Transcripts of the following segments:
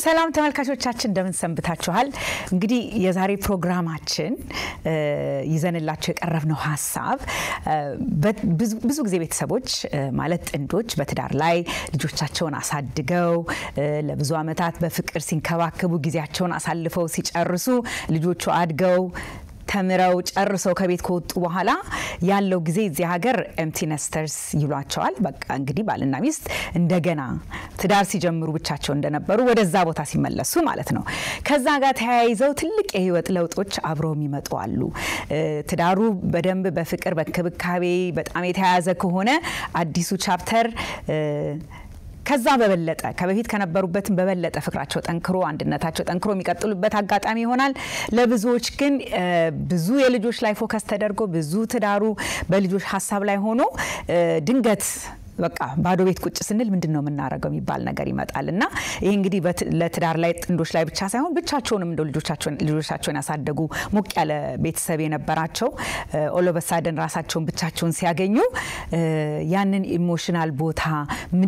ሰላም ተመልካቾቻችን እንደምን ሰንብታችኋል እንግዲህ የዛሬ ፕሮግራማችን ይዘንላችሁ የቀረብነው ሐሳብ ብዙ ጊዜ ቤተሰቦች ማለት ጥንዶች በትዳር ላይ ልጆቻቸውን አሳድገው ለብዙ አመታት በፍቅር ሲንከባከቡ ጊዜያቸውን አሳልፈው ሲጨርሱ ልጆቹ አድገው ተምረው ጨርሰው ከቤት ከወጡ በኋላ ያለው ጊዜ እዚህ ሀገር ኤምፕቲ ነስተርስ ይሏቸዋል በቃ እንግዲህ ባልና ሚስት እንደገና ትዳር ሲጀምሩ ብቻቸው እንደነበሩ ወደዛ ቦታ ሲመለሱ ማለት ነው ከዛ ጋር ተያይዘው ትልቅ የህይወት ለውጦች አብረው የሚመጡ አሉ ትዳሩ በደንብ በፍቅር በክብካቤ በጣም የተያያዘ ከሆነ አዲሱ ቻፕተር ከዛ በበለጠ ከበፊት ከነበሩበትም በበለጠ ፍቅራቸው ጠንክሮ አንድነታቸው ጠንክሮ የሚቀጥሉበት አጋጣሚ ይሆናል ለብዙዎች ግን ብዙ የልጆች ላይ ፎከስ ተደርጎ ብዙ ትዳሩ በልጆች ሐሳብ ላይ ሆኖ ድንገት በቃ ባዶ ቤት ቁጭ ስንል ምንድነው የምናረጋው የሚባል ነገር ይመጣልና ይሄ እንግዲህ ለትዳር ላይ ጥንዶች ላይ ብቻ ሳይሆን ብቻቸውንም እንደው ልጆቻቸውን ያሳደጉ ሞቅ ያለ ቤተሰብ የነበራቸው ኦሎበሳደን ራሳቸውን ብቻቸውን ሲያገኙ ያንን ኢሞሽናል ቦታ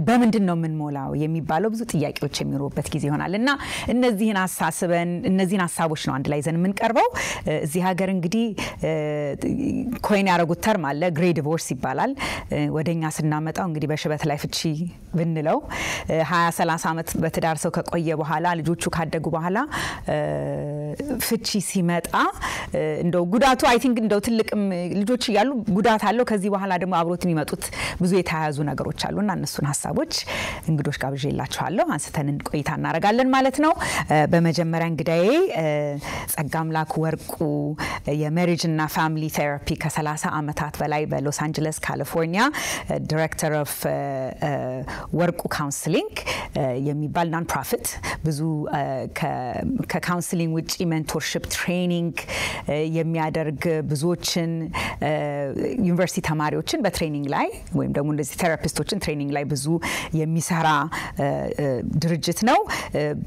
በምንድነው የምንሞላው የሚባለው ብዙ ጥያቄዎች የሚኖሩበት ጊዜ ይሆናልና እነዚህን ሐሳቦች ነው አንድ ላይ ዘን የምንቀርበው እዚህ ሀገር እንግዲህ ኮይን ያረጉት ተርም አለ ግሬ ዲቮርስ ይባላል ወደኛ ስናመጣው እንግዲህ በሽበት ላይ ፍቺ ብንለው 20-30 አመት በትዳር ሰው ከቆየ በኋላ ልጆቹ ካደጉ በኋላ ፍቺ ሲመጣ እንደው ጉዳቱ አይ ቲንክ እንደው ትልቅም ልጆች ያሉ ጉዳት አለው ከዚህ በኋላ ደግሞ አብሮት የሚመጡት ብዙ የተያያዙ ነገሮች አሉና እነሱን ሐሳቦች እንግዶች ጋብዤላችኋለሁ አንስተን ቆይታ እናረጋለን ማለት ነው በመጀመሪያ እንግዳዬ ጸጋምላክ ወርቁ የሜሪጅ እና ፋሚሊ ቴራፒ ከ30 አመታት በላይ በሎስ አንጀለስ ካሊፎርኒያ ዳይሬክተር ኦፍ ወርቁ ካውንስሊንግ የሚባል ናን ፕሮፊት ብዙ ከካውንስሊንግ ውጪ ሜንቶርሺፕ ትሬኒንግ የሚያደርግ ብዙዎችን ዩኒቨርሲቲ ተማሪዎችን በትሬኒንግ ላይ ወይም ደግሞ እንደዚህ ቴራፒስቶችን ትሬኒንግ ላይ ብዙ የሚሰራ ድርጅት ነው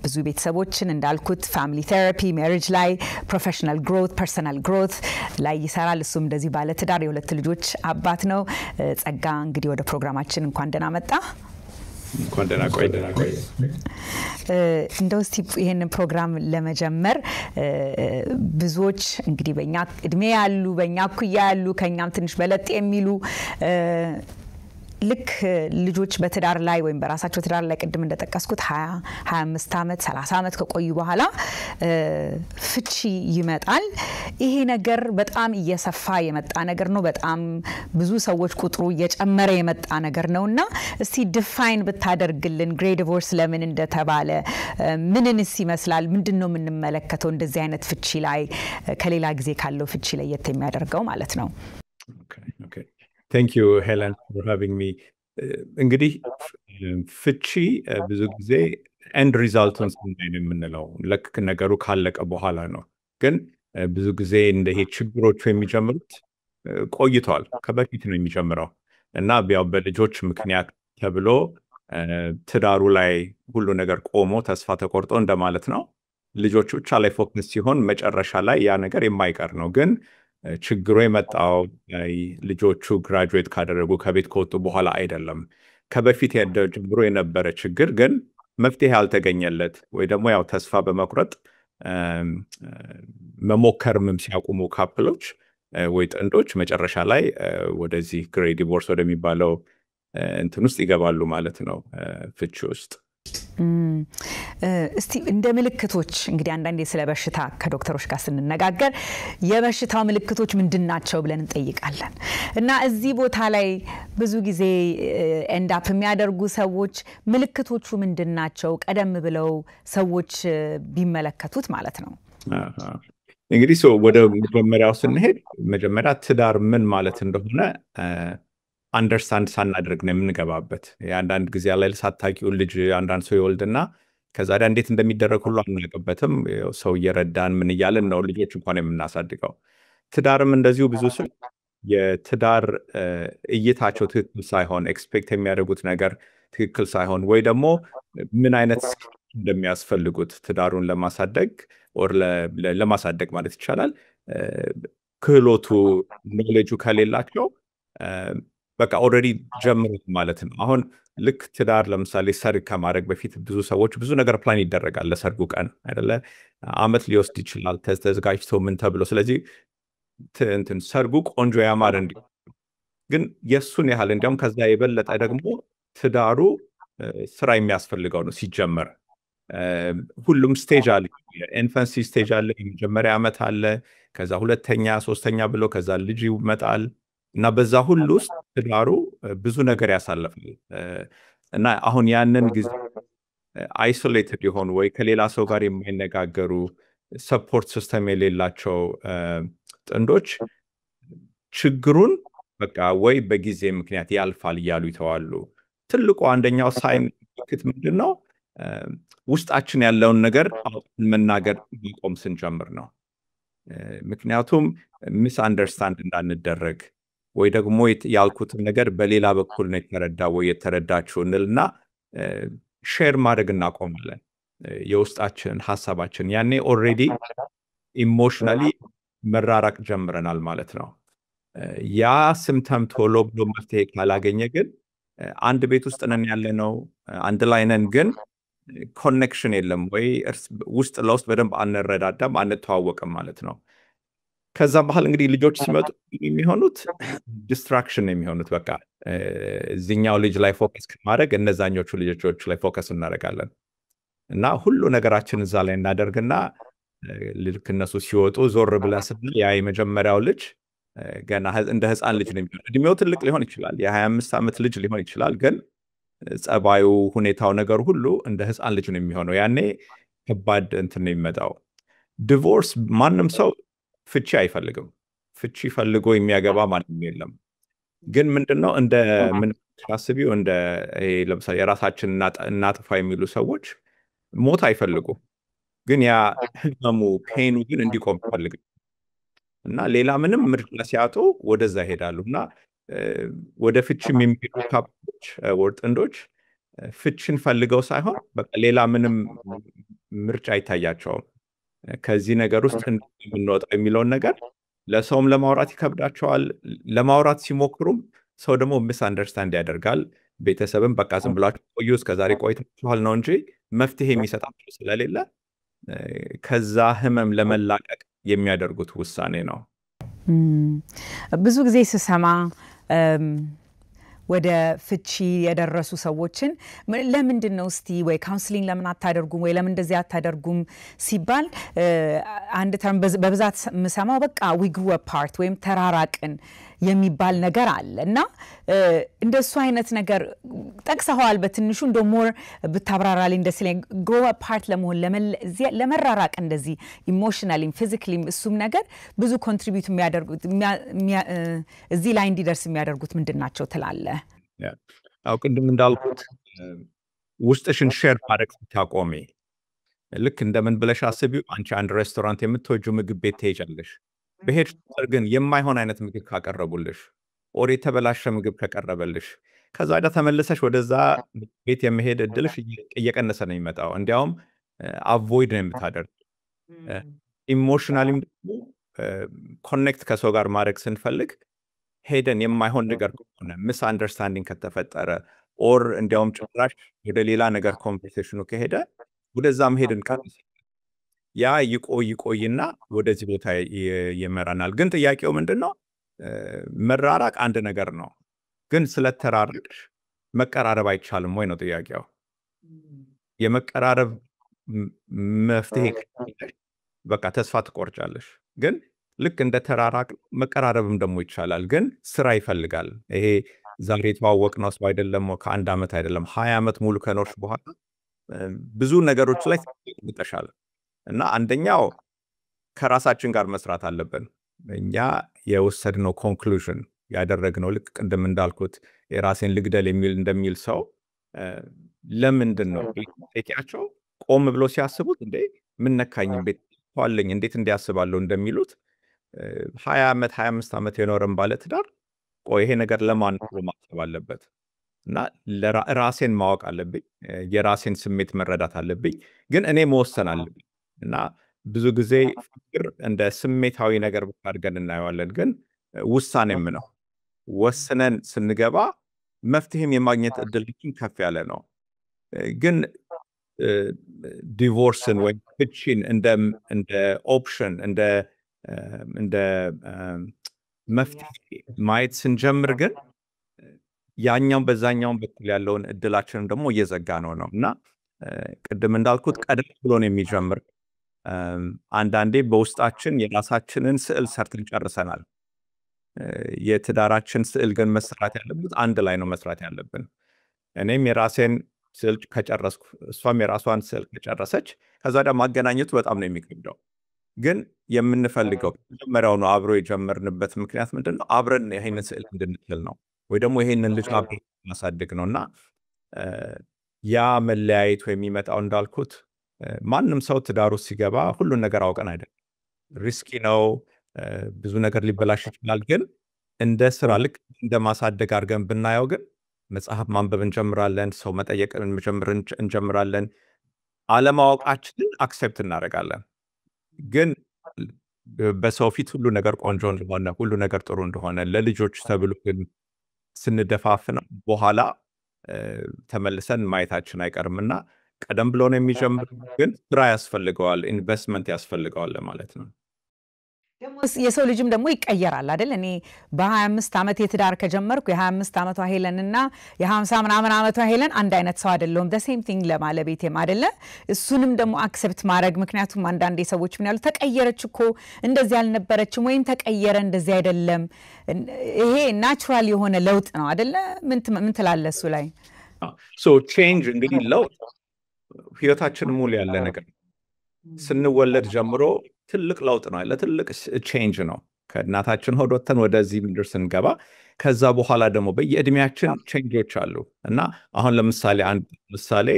ብዙ ቤተሰቦችን እንዳልኩት ፋሚሊ ቴራፒ ሜሪጅ ላይ ፕሮፌሽናል ግሮት ፐርሰናል ግሮት ላይ ይሰራል እሱም እንደዚህ ባለ ትዳር የሁለት ልጆች አባት ነው ጸጋ እንግዲህ ወደ ፕሮግራማችን እንኳን ደህና መጣ እንኳን ደህና ቆይ እንደው እስቲ ይሄንን ፕሮግራም ለመጀመር ብዙዎች እንግዲህ በእኛ እድሜ ያሉ በእኛ ኩያ ያሉ ከኛም ትንሽ በለጥ የሚሉ ልክ ልጆች በትዳር ላይ ወይም በራሳቸው ትዳር ላይ ቀድም እንደተጠቀስኩት 25 አመት 30 አመት ከቆዩ በኋላ ፍቺ ይመጣል ይሄ ነገር በጣም እየሰፋ የመጣ ነገር ነው በጣም ብዙ ሰዎች ቁጥሩ እየጨመረ የመጣ ነገር ነውና እስቲ ዲፋይን ብታደርግልን ግሬ ዲቮርስ ለምን እንደተባለ ምንንስ ይመስላል ምንድነው የምንመለከተው እንደዚህ አይነት ፍቺ ላይ ከሌላ ጊዜ ካለው ፍቺ ላይ የሚያደርገው ማለት ነው Okay. Thank you Helen for having me. እንግዲህ ፍቺ ብዙ ጊዜ end resultን ስናይ ነው የምንለው ለክ ነገሩ ካለቀ በኋላ ነው ግን ብዙ ጊዜ እንደሄ ችግሮቹ የሚጀምሩት ቆይቷል ከበፊት ነው የሚጀምረው እና ቢያው በልጆች ምክንያት ተብሎ ትዳሩ ላይ ሁሉ ነገር ቆሞ ተስፋ ተቆርጦ እንደማለት ነው ልጆቹ ብቻ ላይ ፎከስ ሲሆን መጨረሻ ላይ ያ ነገር የማይቀር ነው ግን ችግሩ የመጣው ልጆቹ ግራጁዌት ካደረጉ ከቤት ከወጡ በኋላ አይደለም ከበፊት ጀምሮ የነበረ ችግር ግን መፍትሄ ያልተገኘለት ወይ ደግሞ ያው ተስፋ በመቁረጥ መሞከርም ሲያቆሙ ካፕሎች ወይ ጥንዶች መጨረሻ ላይ ወደዚህ ግሬ ዲቮርስ ወደሚባለው እንትን ውስጥ ይገባሉ ማለት ነው ፍቺ ውስጥ እስቲ እንደ ምልክቶች እንግዲህ አንዳንዴ ስለ በሽታ ከዶክተሮች ጋር ስንነጋገር የበሽታው ምልክቶች ምንድናቸው ብለን እንጠይቃለን እና እዚህ ቦታ ላይ ብዙ ጊዜ ኤንድ አፕ የሚያደርጉ ሰዎች ምልክቶቹ ምንድናቸው ቀደም ብለው ሰዎች ቢመለከቱት ማለት ነው እንግዲህ ወደ መጀመሪያው ስንሄድ መጀመሪያ ትዳር ምን ማለት እንደሆነ አንደርስታንድ ሳናደርግ ነው የምንገባበት አንዳንድ ጊዜ ላይ ሳታቂው ልጅ አንዳንድ ሰው ይወልድና ከዛ ዳ እንዴት እንደሚደረግ ሁሉ አናውቅበትም ሰው እየረዳን ምን እያለን ነው ልጆች እንኳን የምናሳድገው ትዳርም እንደዚሁ ብዙ ሰው የትዳር እይታቸው ትክክል ሳይሆን ኤክስፔክት የሚያደርጉት ነገር ትክክል ሳይሆን ወይ ደግሞ ምን አይነት እንደሚያስፈልጉት ትዳሩን ለማሳደግ ለማሳደግ ማለት ይቻላል ክህሎቱ ኖሌጁ ከሌላቸው በቃ ኦልሬዲ ጀምሩት ማለት ነው። አሁን ልክ ትዳር ለምሳሌ ሰርግ ከማድረግ በፊት ብዙ ሰዎች ብዙ ነገር ፕላን ይደረጋል ለሰርጉ ቀን አይደለ? አመት ሊወስድ ይችላል ተዘጋጅቶ ምን ተብሎ። ስለዚህ እንትን ሰርጉ ቆንጆ ያማረ ግን የእሱን ያህል እንዲያውም ከዛ የበለጠ ደግሞ ትዳሩ ስራ የሚያስፈልገው ነው ሲጀመር። ሁሉም ስቴጅ አለ። የኢንፋንሲ ስቴጅ አለ፣ የመጀመሪያ ዓመት አለ፣ ከዛ ሁለተኛ ሶስተኛ ብሎ ከዛ ልጅ ይመጣል እና በዛ ሁሉ ውስጥ ትዳሩ ብዙ ነገር ያሳልፋል እና አሁን ያንን ጊዜ አይሶሌትድ የሆኑ ወይ ከሌላ ሰው ጋር የማይነጋገሩ ሰፖርት ሲስተም የሌላቸው ጥንዶች ችግሩን በቃ ወይ በጊዜ ምክንያት ያልፋል እያሉ ይተዋሉ። ትልቁ አንደኛው ሳይን ምልክት ምንድን ነው? ውስጣችን ያለውን ነገር መናገር ማቆም ስንጀምር ነው። ምክንያቱም ሚስ አንደርስታንድ እንዳንደረግ ወይ ደግሞ ያልኩትን ነገር በሌላ በኩል ነው የተረዳው ወይ የተረዳችው እንልና ሼር ማድረግ እናቆማለን የውስጣችን ሐሳባችን። ያኔ ኦልሬዲ ኢሞሽናሊ መራራቅ ጀምረናል ማለት ነው። ያ ሲምፕተም ቶሎ ብሎ መፍትሄ ካላገኘ ግን አንድ ቤት ውስጥ ነን ያለነው፣ አንድ ላይ ነን፣ ግን ኮኔክሽን የለም ወይ ውስጥ ለውስጥ በደንብ አንረዳዳም፣ አንተዋወቅም ማለት ነው። ከዛ በኋላ እንግዲህ ልጆች ሲመጡ የሚሆኑት ዲስትራክሽን የሚሆኑት በቃ እዚህኛው ልጅ ላይ ፎከስ ከማድረግ እነዛኞቹ ልጆች ላይ ፎከስ እናደርጋለን እና ሁሉ ነገራችን እዛ ላይ እናደርግና ልክ እነሱ ሲወጡ ዞር ብለን ስንል ያ የመጀመሪያው ልጅ ገና እንደ ህፃን ልጅ ነው የሚሆነው። እድሜው ትልቅ ሊሆን ይችላል፣ የ25 ዓመት ልጅ ሊሆን ይችላል፣ ግን ጸባዩ፣ ሁኔታው፣ ነገር ሁሉ እንደ ህፃን ልጅ ነው የሚሆነው። ያኔ ከባድ እንትን ነው የሚመጣው። ዲቮርስ ማንም ሰው ፍቺ አይፈልግም። ፍቺ ፈልጎ የሚያገባ ማንም የለም። ግን ምንድነው እንደ ምን ታስቢው እንደ ለምሳሌ የራሳችን እናጥፋ የሚሉ ሰዎች ሞት አይፈልጉም። ግን ያ ህመሙ ፔኑ ግን እንዲቆም ይፈልጋል እና ሌላ ምንም ምርጫ ሲያጡ ወደዛ ይሄዳሉ እና ወደ ፍቺም የሚሄዱ ካፕሎች ወር ጥንዶች ፍቺን ፈልገው ሳይሆን በቃ ሌላ ምንም ምርጫ አይታያቸውም። ከዚህ ነገር ውስጥ እንድንወጣ የሚለውን ነገር ለሰውም ለማውራት ይከብዳቸዋል። ለማውራት ሲሞክሩም ሰው ደግሞ ሚስ አንደርስታንድ ያደርጋል። ቤተሰብም በቃ ዝም ብላችሁ ቆዩ እስከዛሬ ቆይታችኋል ነው እንጂ መፍትሄ የሚሰጣቸው ስለሌለ ከዛ ህመም ለመላቀቅ የሚያደርጉት ውሳኔ ነው። ብዙ ጊዜ ስሰማ ወደ ፍቺ የደረሱ ሰዎችን ለምንድን ነው እስቲ ወይ ካውንስሊንግ ለምን አታደርጉም ወይ ለምን እንደዚህ አታደርጉም ሲባል አንድ ተርም በብዛት የምሰማው በቃ we grew apart ወይም ተራራቅን የሚባል ነገር አለ እና እንደሱ አይነት ነገር ጠቅሰዋል በትንሹ እንደ ሞር ብታብራራልኝ ደስ ይለኛል። grow apart ለመሆን ለመራራቅ እንደዚህ ኢሞሽናሊ ፊዚካሊ እሱም ነገር ብዙ ኮንትሪቢዩት የሚያደርጉት እዚህ ላይ እንዲደርስ የሚያደርጉት ምንድናቸው ትላለህ? አው ቅድም እንዳልኩት ውስጥሽን ሼር ማድረግ ታቆሚ። ልክ እንደምን ብለሽ አስቢው። አንቺ አንድ ሬስቶራንት የምትወጂው ምግብ ቤት ትሄጃለሽ። በሄድሽ ቁጥር ግን የማይሆን አይነት ምግብ ካቀረቡልሽ ኦር የተበላሸ ምግብ ከቀረበልሽ ከዛ ወዲያ ተመልሰሽ ወደዛ ቤት የመሄድ እድልሽ እየቀነሰ ነው የሚመጣው። እንዲያውም አቮይድ ነው የምታደርግ። ኢሞሽናሊም ደግሞ ኮኔክት ከሰው ጋር ማድረግ ስንፈልግ ሄደን የማይሆን ነገር ከሆነ ሚስ አንደርስታንዲንግ ከተፈጠረ ኦር እንዲያውም ጭራሽ ወደ ሌላ ነገር ኮንቨርሴሽኑ ከሄደ ወደዛ መሄድን ቀንስ ያ ይቆይና ወደዚህ ቦታ ይመራናል። ግን ጥያቄው ምንድነው? መራራቅ አንድ ነገር ነው፣ ግን ስለተራራቅሽ መቀራረብ አይቻልም ወይ ነው ጥያቄው። የመቀራረብ መፍትሄ በቃ ተስፋ ትቆርጫለሽ። ግን ልክ እንደ ተራራቅ መቀራረብም ደግሞ ይቻላል፣ ግን ስራ ይፈልጋል። ይሄ ዛሬ የተዋወቅነው ሰው አይደለም፣ ከአንድ ዓመት አይደለም 20 ዓመት ሙሉ ከኖርሽ በኋላ ብዙ ነገሮች ላይ ተጠቅምጠሻል። እና አንደኛው ከራሳችን ጋር መስራት አለብን። እኛ የወሰድነው ኮንክሉዥን ያደረግነው ልክ ቅድም እንዳልኩት የራሴን ልግደል እንደሚል ሰው ለምንድን ነው ጥቂያቸው ቆም ብሎ ሲያስቡት እንዴ ምን ነካኝ ቤት ተዋለኝ እንዴት እንዲያስባለሁ እንደሚሉት 20 ዓመት 25 ዓመት የኖረን ባለ ትዳር ቆይ ይሄ ነገር ለማን ነው ማሰብ አለበት። እና ራሴን ማወቅ አለብኝ፣ የራሴን ስሜት መረዳት አለብኝ፣ ግን እኔ መወሰን አለብኝ። እና ብዙ ጊዜ ፍቅር እንደ ስሜታዊ ነገር አድርገን እናየዋለን፣ ግን ውሳኔም ነው። ወስነን ስንገባ መፍትሄም የማግኘት እድላችን ከፍ ያለ ነው። ግን ዲቮርስን ወይ ፍቺን እንደ ኦፕሽን እንደ መፍትሄ ማየት ስንጀምር ግን ያኛው በዛኛው በኩል ያለውን እድላችንን ደግሞ እየዘጋ ነው እና ቅድም እንዳልኩት ቀደም ብሎ ነው የሚጀምር። አንዳንዴ በውስጣችን የራሳችንን ስዕል ሰርተን ጨርሰናል። የትዳራችን ስዕል ግን መስራት ያለበት አንድ ላይ ነው መስራት ያለብን። እኔም የራሴን ስዕል ከጨረስኩ እሷም የራሷን ስዕል ከጨረሰች ከዛ ደግሞ ማገናኘቱ በጣም ነው የሚከብደው። ግን የምንፈልገው መጀመሪያው ነው አብሮ የጀመርንበት ምክንያት ምንድነው? አብረን ይሄንን ስዕል እንድንስል ነው ወይ ደግሞ ይሄንን ልጅ አብረን ማሳደግ ነውና ያ መለያየት ወይ የሚመጣው እንዳልኩት ማንም ሰው ትዳሩ ሲገባ ሁሉን ነገር አውቀን አይደለም። ሪስኪ ነው፣ ብዙ ነገር ሊበላሽ ይችላል። ግን እንደ ስራ ልክ እንደ ማሳደግ አድርገን ብናየው ግን መጽሐፍ ማንበብ እንጀምራለን፣ ሰው መጠየቅ እንጀምራለን፣ አለማወቃችንን አክሴፕት እናደርጋለን። ግን በሰው ፊት ሁሉ ነገር ቆንጆ እንደሆነ ሁሉ ነገር ጥሩ እንደሆነ ለልጆች ተብሎ ግን ስንደፋፍን በኋላ ተመልሰን ማየታችን አይቀርምና ቀደም ብሎ ነው የሚጀምር። ግን ስራ ያስፈልገዋል፣ ኢንቨስትመንት ያስፈልገዋል ማለት ነው። ደግሞ የሰው ልጅም ደግሞ ይቀየራል አይደል? እኔ በ25 ዓመት የትዳር ከጀመርኩ የ25 ዓመቷ ሄለንና የ50 ምናምን ዓመቷ ሄለን አንድ አይነት ሰው አይደለም። the same thing ለማለቤቴም አይደለ? እሱንም ደግሞ አክሰፕት ማድረግ ምክንያቱም አንዳንዴ ሰዎች ምን ያሉ ተቀየረች እኮ እንደዚህ አልነበረችም ወይም ተቀየረ እንደዚህ አይደለም። ይሄ ናቹራል የሆነ ለውጥ ነው አይደለ? ምን ትላለህ እሱ ላይ? so change እንግዲህ ለውጥ ህይወታችን ሙሉ ያለ ነገር ስንወለድ ጀምሮ ትልቅ ለውጥ ነው። ለትልቅ ቼንጅ ነው። ከእናታችን ሆድ ወጥተን ወደዚህ ምድር ስንገባ ከዛ በኋላ ደግሞ በየእድሜያችን ቼንጆች አሉ እና አሁን ለምሳሌ አንድ ምሳሌ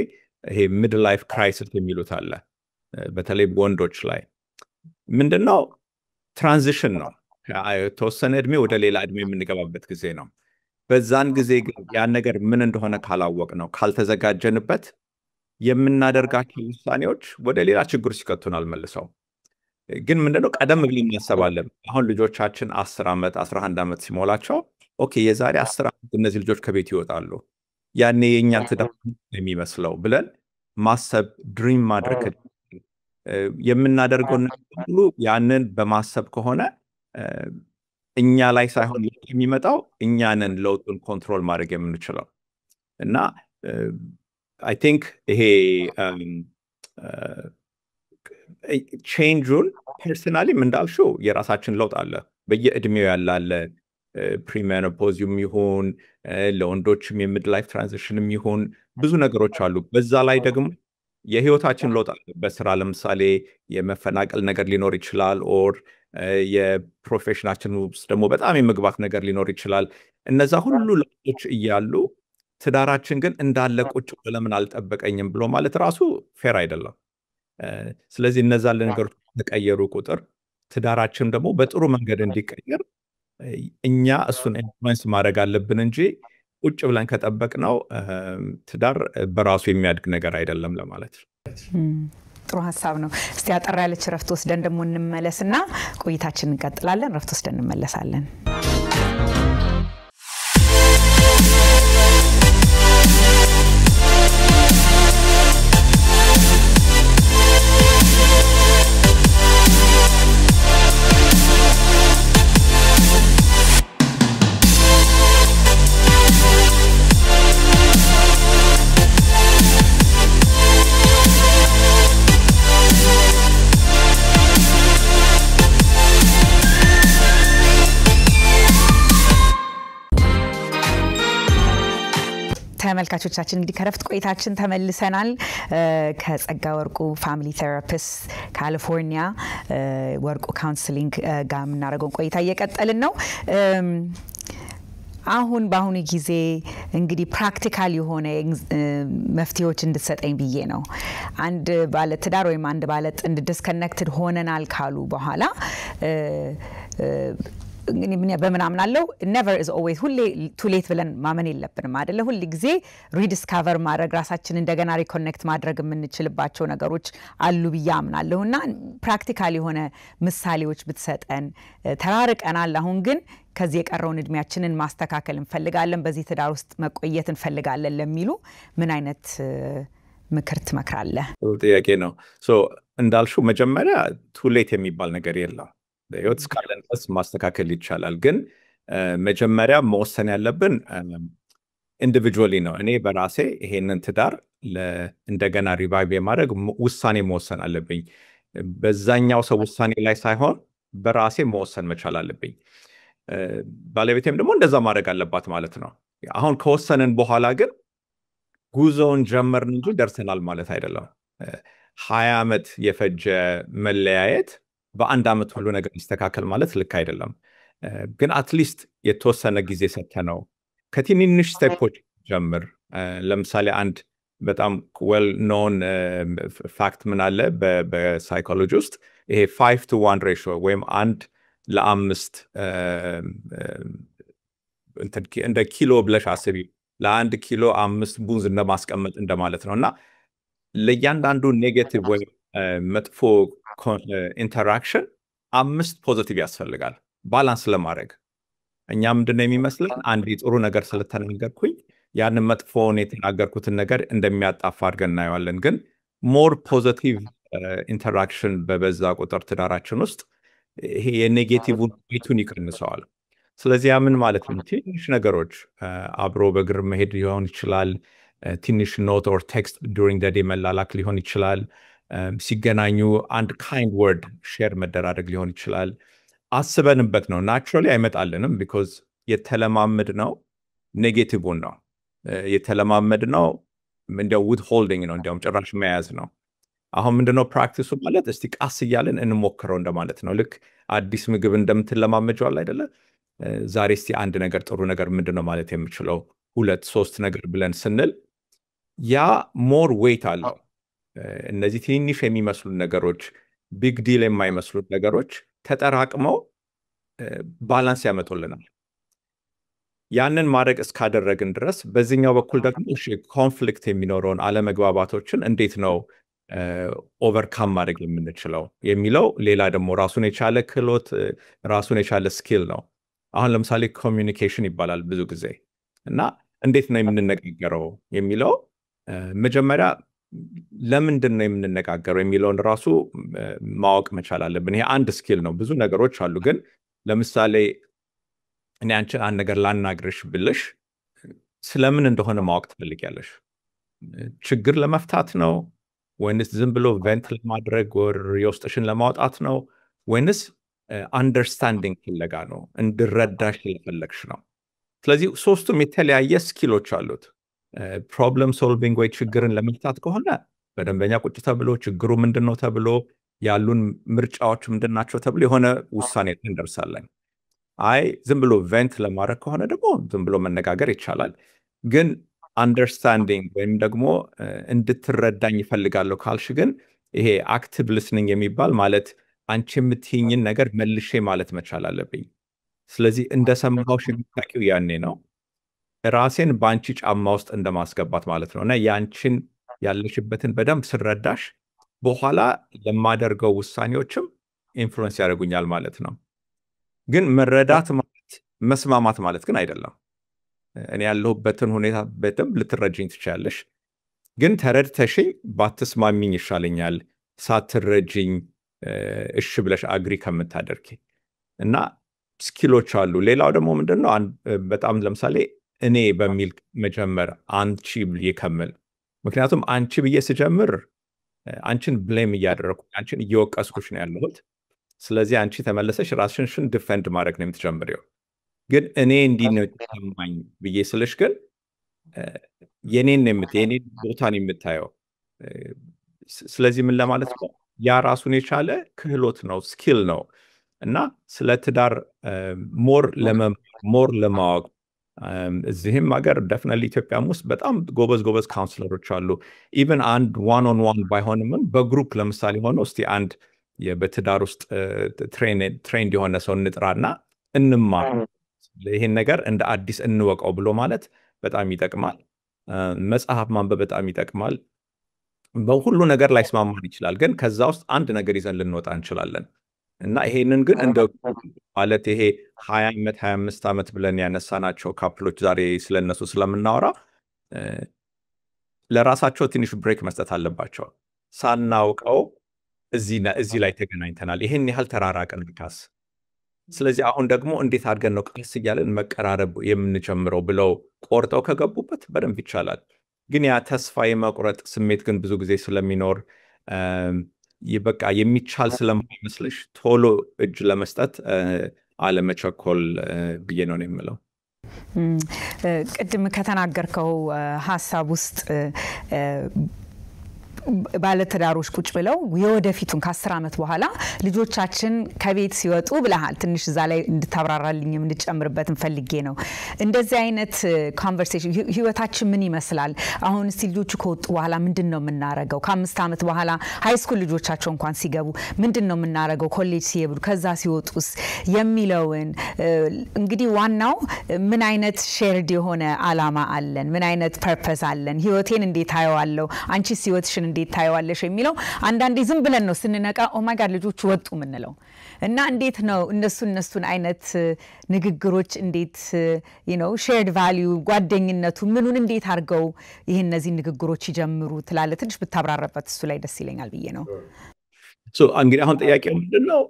ይሄ ሚድ ላይፍ ክራይሲስ የሚሉት አለ። በተለይ ወንዶች ላይ ምንድነው ትራንዚሽን ነው። ከተወሰነ እድሜ ወደ ሌላ እድሜ የምንገባበት ጊዜ ነው። በዛን ጊዜ ግን ያን ነገር ምን እንደሆነ ካላወቅ ነው ካልተዘጋጀንበት የምናደርጋቸው ውሳኔዎች ወደ ሌላ ችግር ሲከቱናል መልሰው። ግን ምንድነው ቀደም ብለን እናስባለን። አሁን ልጆቻችን 10 ዓመት 11 ዓመት ሲሞላቸው ኦኬ የዛሬ 10 ዓመት እነዚህ ልጆች ከቤት ይወጣሉ፣ ያኔ የኛን ትዳር የሚመስለው ብለን ማሰብ ድሪም ማድረግ የምናደርገው ሁሉ ያንን በማሰብ ከሆነ እኛ ላይ ሳይሆን የሚመጣው እኛንን ለውጡን ኮንትሮል ማድረግ የምንችለው እና I think ይሄ ቼንጁን ፐርሰናሊ እንዳልሽው የራሳችን ለውጥ አለ። በየእድሜው ያላለ ፕሪሜኖፖዚም ይሁን ለወንዶችም የሚድ ላይፍ ትራንዚሽንም ይሁን ብዙ ነገሮች አሉ። በዛ ላይ ደግሞ የህይወታችን ለውጥ አለ። በስራ ለምሳሌ የመፈናቀል ነገር ሊኖር ይችላል ኦር የፕሮፌሽናችን ውስጥ ደግሞ በጣም የመግባት ነገር ሊኖር ይችላል። እነዛ ሁሉ ለውጦች እያሉ ትዳራችን ግን እንዳለ ቁጭ ለምን አልጠበቀኝም ብሎ ማለት ራሱ ፌር አይደለም። ስለዚህ እነዛ ነገሮች ተቀየሩ ቁጥር ትዳራችን ደግሞ በጥሩ መንገድ እንዲቀየር እኛ እሱን ኢንፍሉዌንስ ማድረግ አለብን እንጂ ቁጭ ብለን ከጠበቅነው ትዳር በራሱ የሚያድግ ነገር አይደለም ለማለት ነው። ጥሩ ሐሳብ ነው። እስቲ አጠር ያለች ረፍት ወስደን ደግሞ እንመለስና ቆይታችንን እንቀጥላለን። ረፍት ወስደን እንመለሳለን። ተመልካቾቻችን እንግዲህ ከረፍት ቆይታችን ተመልሰናል። ከጸጋ ወርቁ ፋሚሊ ቴራፒስት ካሊፎርኒያ ወርቁ ካውንስሊንግ ጋር የምናደርገው ቆይታ እየቀጠልን ነው። በአሁኑ ጊዜ እንግዲህ ፕራክቲካል የሆነ መፍትሄዎች እንድትሰጠኝ ብዬ ነው። አንድ ባለ ትዳር ወይም አንድ ባለ ጥንድ ዲስከኔክትድ ሆነናል ካሉ በኋላ በምን አምናለሁ never is always ሁሌ too late ብለን ማመን የለብንም አይደለ ሁሉ ጊዜ ሪዲስከቨር ማድረግ ራሳችን እንደገና ሪኮኔክት ማድረግ የምንችልባቸው ነገሮች አሉ ብዬ አምናለሁና ፕራክቲካሊ ሆነ ምሳሌዎች ብትሰጠን ተራርቀናል አሁን ግን ከዚህ የቀረውን እድሜያችንን ማስተካከል እንፈልጋለን በዚህ ትዳር ውስጥ መቆየት እንፈልጋለን ለሚሉ ምን አይነት ምክር ትመክራለህ ጥያቄ ነው እንዳልሽው መጀመሪያ too late የሚባል ነገር የለም በህይወት እስካለን ድረስ ማስተካከል ይቻላል ግን መጀመሪያ መወሰን ያለብን ኢንዲቪጁዋሊ ነው እኔ በራሴ ይሄንን ትዳር እንደገና ሪቫይቭ የማድረግ ውሳኔ መወሰን አለብኝ በዛኛው ሰው ውሳኔ ላይ ሳይሆን በራሴ መወሰን መቻል አለብኝ ባለቤቴም ደግሞ እንደዛ ማድረግ አለባት ማለት ነው አሁን ከወሰንን በኋላ ግን ጉዞውን ጀመርን እንጂ ደርሰናል ማለት አይደለም 20 ዓመት የፈጀ መለያየት በአንድ ዓመት ሁሉ ነገር ይስተካከል ማለት ልክ አይደለም ግን አትሊስት የተወሰነ ጊዜ ሰተነው ከትንንሽ ስቴፖች ጀምር ለምሳሌ አንድ በጣም ዌል ኖን ፋክት ምን አለ በሳይኮሎጂ ውስጥ ይሄ 5-to-1 ሬሽዮ ወይም 1:5 እንደ ኪሎ ብለሽ አስቢ ለአንድ ኪሎ 5 ቡዝ እንደማስቀመጥ እንደማለት ነውና ለእያንዳንዱ ኔጌቲቭ ወይ መጥፎ ኢንተራክሽን 5 ፖዚቲቭ ያስፈልጋል ባላንስ ለማድረግ እኛ ምንድነው የሚመስለን አንድ ጥሩ ነገር ስለተናገርኩኝ ያን መጥፎውን የተናገርኩትን ነገር እንደሚያጣፋ አድርገን እናየዋለን ግን ሞር ፖዚቲቭ ኢንተራክሽን በበዛ ቁጥር ትዳራችን ውስጥ ይሄ የኔጌቲቭን ዌቱን ይቀንሰዋል ስለዚህ ምን ማለት ነው ትንሽ ነገሮች አብሮ በእግር መሄድ ሊሆን ይችላል ትንሽ ኖት ኦር ቴክስት during the day መላላክ ሊሆን ይችላል ሲገናኙ አንድ kind word ሼር መደራረግ ሊሆን ይችላል አስበንበት ነው ናቹራሊ አይመጣልንም because የተለማመድነው ኔጌቲቭውን ነው የተለማመድነው እንደው withholding ነው እንደውም ጭራሽ መያዝ ነው አሁን ምንድነው ፕራክቲሱ ማለት እስቲ ቃስ ይያለን እንሞክረው እንደማለት ነው ልክ አዲስ ምግብ እንደምትለማመጀው አይደለ ዛሬ እስቲ አንድ ነገር ጥሩ ነገር ምንድነው ማለት የምችለው 2-3 ነገር ብለን ስንል ያ ሞር ዌይት አለው እነዚህ ትንሽ የሚመስሉ ነገሮች ቢግ ዲል የማይመስሉ ነገሮች ተጠራቅመው ባላንስ ያመጡልናል ያንን ማድረግ እስካደረግን ድረስ በዚህኛው በኩል ደግሞ እሺ ኮንፍሊክት የሚኖረውን አለመግባባቶችን እንዴት ነው ኦቨርካም ማድረግ የምንችለው የሚለው ሌላ ደግሞ ራሱን የቻለ ክህሎት ራሱን የቻለ ስኪል ነው አሁን ለምሳሌ ኮሚኒኬሽን ይባላል ብዙ ጊዜ እና እንዴት ነው የምንነጋገረው የሚለው መጀመሪያ ለምንድን ነው የምንነጋገረው የሚለውን ራሱ ማወቅ መቻል አለብን ይሄ አንድ ስኪል ነው ብዙ ነገሮች አሉ ግን ለምሳሌ እኔ አንቺን አንድ ነገር ላናግርሽ ብልሽ ስለምን እንደሆነ ማወቅ ትፈልጊያለሽ ችግር ለመፍታት ነው ወይንስ ዝም ብሎ ቬንት ለማድረግ ወር የውስጥሽን ለማውጣት ነው ወይንስ አንደርስታንዲንግ ፍለጋ ነው እንድረዳሽ ስለፈለግሽ ነው ስለዚህ ሶስቱም የተለያየ ስኪሎች አሉት ፕሮብለም ሶልቪንግ ወይ ችግርን ለመፍታት ከሆነ በደንበኛ ቁጭ ተብሎ ችግሩ ምንድነው ተብሎ ያሉን ምርጫዎች ምንድናቸው ተብሎ የሆነ ውሳኔ እንደርሳለን አይ ዝም ብሎ ቬንት ለማድረግ ከሆነ ደግሞ ዝም ብሎ መነጋገር ይቻላል ግን አንደርስታንዲንግ ወይም ደግሞ እንድትረዳኝ ይፈልጋለሁ ካልሽ ግን ይሄ አክቲቭ ሊስኒንግ የሚባል ማለት አንቺ የምትይኝን ነገር መልሼ ማለት መቻል አለብኝ ስለዚህ እንደሰማሁሽ የምታውቂው ያኔ ነው ራሴን ባንቺ ጫማ ውስጥ እንደማስገባት ማለት ነውና ያንቺን ያለሽበትን በደንብ ስረዳሽ በኋላ ለማደርገው ውሳኔዎችም ኢንፍሉዌንስ ያደርጉኛል ማለት ነው ግን መረዳት ማለት መስማማት ማለት ግን አይደለም እኔ ያለሁበትን ሁኔታ በደንብ ልትረጂኝ ትችያለሽ ግን ተረድተሽኝ ባትስማሚኝ ይሻለኛል ሳትረጂኝ እሺ ብለሽ አግሪ ከምታደርጊ እና ስኪሎች አሉ ሌላው ደግሞ ምንድነው በጣም ለምሳሌ እኔ በሚል መጀመር አንቺ ብዬ ከመል ምክንያቱም አንቺ ብዬ ስጀምር አንቺን ብሌም እያደረኩ አንቺን እየወቀስኩሽ ነው ያለሁት ስለዚህ አንቺ ተመለሰሽ ራስሽን ዲፌንድ ማድረግ ነው የምትጀምሪው ግን እኔ እንዲህ ነው ተሰማኝ ብዬ ስልሽ ግን የኔን ቦታን የምታየው ስለዚህ ምን ለማለት ነው ያ ራሱን የቻለ ክህሎት ነው ስኪል ነው እና ስለ ትዳር ሞር ለማወቅ እዚህም ሀገር ዴፊኒትሊ ኢትዮጵያም ውስጥ በጣም ጎበዝ ካውንስለሮች አሉ ኢቭን አንድ ዋን ኦን ዋን ባይሆንም በግሩፕ ለምሳሌ ሆኖ እስቲ አንድ በትዳር ውስጥ ትሬንድ የሆነ ሰው እንጥራና እንማር፣ ይሄን ነገር እንደ አዲስ እንወቀው ብሎ ማለት በጣም ይጠቅማል። መጽሐፍ ማንበብ በጣም ይጠቅማል። በሁሉ ነገር ላይ ስማማን ይችላል፣ ግን ከዛ ውስጥ አንድ ነገር ይዘን ልንወጣ እንችላለን። እና ይሄንን ግን እንደ ማለት ይሄ 20 ዓመት 25 ዓመት ብለን ያነሳናቸው ካፕሎች ዛሬ ስለነሱ ስለምናወራ ለራሳቸው ትንሽ ብሬክ መስጠት አለባቸው። ሳናውቀው እዚህ ላይ ተገናኝተናል፣ ይሄን ያህል ተራራቅን ካስ። ስለዚህ አሁን ደግሞ እንዴት አድርገን ነው ቀስ እያለን መቀራረብ የምንጀምረው ብለው ቆርጠው ከገቡበት በደንብ ይቻላል። ግን ያ ተስፋ የመቁረጥ ስሜት ግን ብዙ ጊዜ ስለሚኖር በቃ የሚቻል ስለማይመስልሽ ቶሎ እጅ ለመስጠት አለመቸኮል ብዬ ነው የምለው። ቅድም ከተናገርከው ሐሳብ ውስጥ ባለትዳሮች ቁጭ ብለው የወደፊቱን ከ10 ዓመት በኋላ ልጆቻችን ከቤት ሲወጡ ብለሃል። ትንሽ እዛ ላይ እንድታብራራልኝ እንድጨምርበት ፈልጌ ነው። እንደዚህ አይነት ኮንቨርሴሽን ህይወታችን ምን ይመስላል? አሁን እስቲ ልጆቹ ከወጡ በኋላ ምንድነው የምናረገው? ከ5 ዓመት በኋላ ሃይ ስኩል ልጆቻቸው እንኳን ሲገቡ ምንድነው የምናረገው? ኮሌጅ ሲሄዱ ከዛ ሲወጡስ የሚለውን እንግዲህ ዋናው ምን አይነት ሼርድ የሆነ አላማ አለን? ምን አይነት ፐርፐዝ አለን? ህይወቴን እንዴት አየዋለሁ? አንቺስ ህይወትሽን እንዴት ታየዋለሽ የሚለው አንዳንዴ ዝም ብለን ነው ስንነቃ ኦ ማይ ጋድ ልጆቹ ወጡ ምንለው። እና እንዴት ነው እነሱን አይነት ንግግሮች እንዴት ሼርድ ቫልዩ ጓደኝነቱ ምኑን እንዴት አድርገው እነዚህ ንግግሮች ይጀምሩ ትላለ? ትንሽ ብታብራራበት እሱ ላይ ደስ ይለኛል ብዬ ነው። እንግዲህ አሁን ጥያቄው ምንድነው?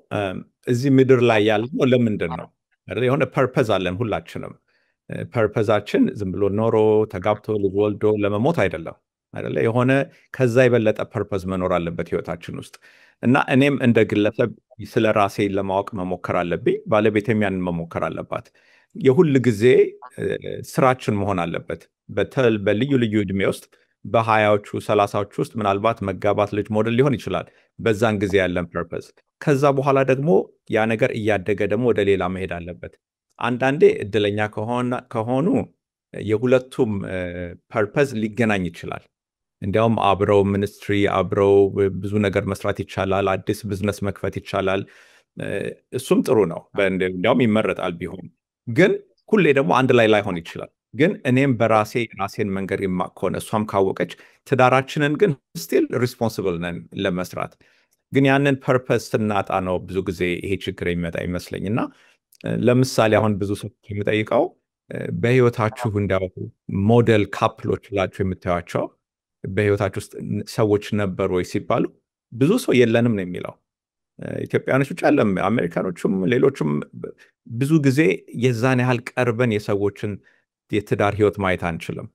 እዚህ ምድር ላይ ያለነው ለምንድን ነው? የሆነ ፐርፐዝ አለን ሁላችንም። ፐርፐዛችን ዝም ብሎ ኖሮ ተጋብቶ ልጅ ወልዶ ለመሞት አይደለም አይደለ? የሆነ ከዛ የበለጠ ፐርፐዝ መኖር አለበት ህይወታችን ውስጥ። እና እኔም እንደ ግለሰብ ስለ ራሴ ለማወቅ መሞከር አለብኝ፣ ባለቤቴም ያንን መሞከር አለባት። የሁል ጊዜ ስራችን መሆን አለበት። በልዩ ልዩ እድሜ ውስጥ በ20ዎቹ 30ዎቹ ውስጥ ምናልባት መጋባት ልጅ ሞዴል ሊሆን ይችላል፣ በዛን ጊዜ ያለን ፐርፐዝ። ከዛ በኋላ ደግሞ ያ ነገር እያደገ ደግሞ ወደ ሌላ መሄድ አለበት። አንዳንዴ እድለኛ ከሆኑ የሁለቱም ፐርፐዝ ሊገናኝ ይችላል። እንዲያውም አብረው ሚኒስትሪ አብረው ብዙ ነገር መስራት ይቻላል፣ አዲስ ቢዝነስ መክፈት ይቻላል። እሱም ጥሩ ነው፣ እንዲያውም ይመረጣል ቢሆን። ግን ሁሌ ደግሞ አንድ ላይ ላይሆን ይችላል። ግን እኔም ራሴን መንገድ የማቅ ከሆነ እሷም ካወቀች ትዳራችንን ግን ስቲል ሪስፖንሲብል ነን ለመስራት። ግን ያንን ፐርፐዝ ስናጣ ነው ብዙ ጊዜ ይሄ ችግር የሚመጣ ይመስለኝ። እና ለምሳሌ አሁን ብዙ ሰው የሚጠይቀው በህይወታችሁ እንዲያው ሞዴል ካፕሎች ላችሁ የምታዩቸው በህይወታችሁ ውስጥ ሰዎች ነበሩ ወይ ሲባሉ ብዙ ሰው የለንም ነው የሚለው። ኢትዮጵያኖች ብቻ አይደለም፣ አሜሪካኖቹም ሌሎቹም ብዙ ጊዜ የዛን ያህል ቀርበን የሰዎችን የትዳር ህይወት ማየት አንችልም።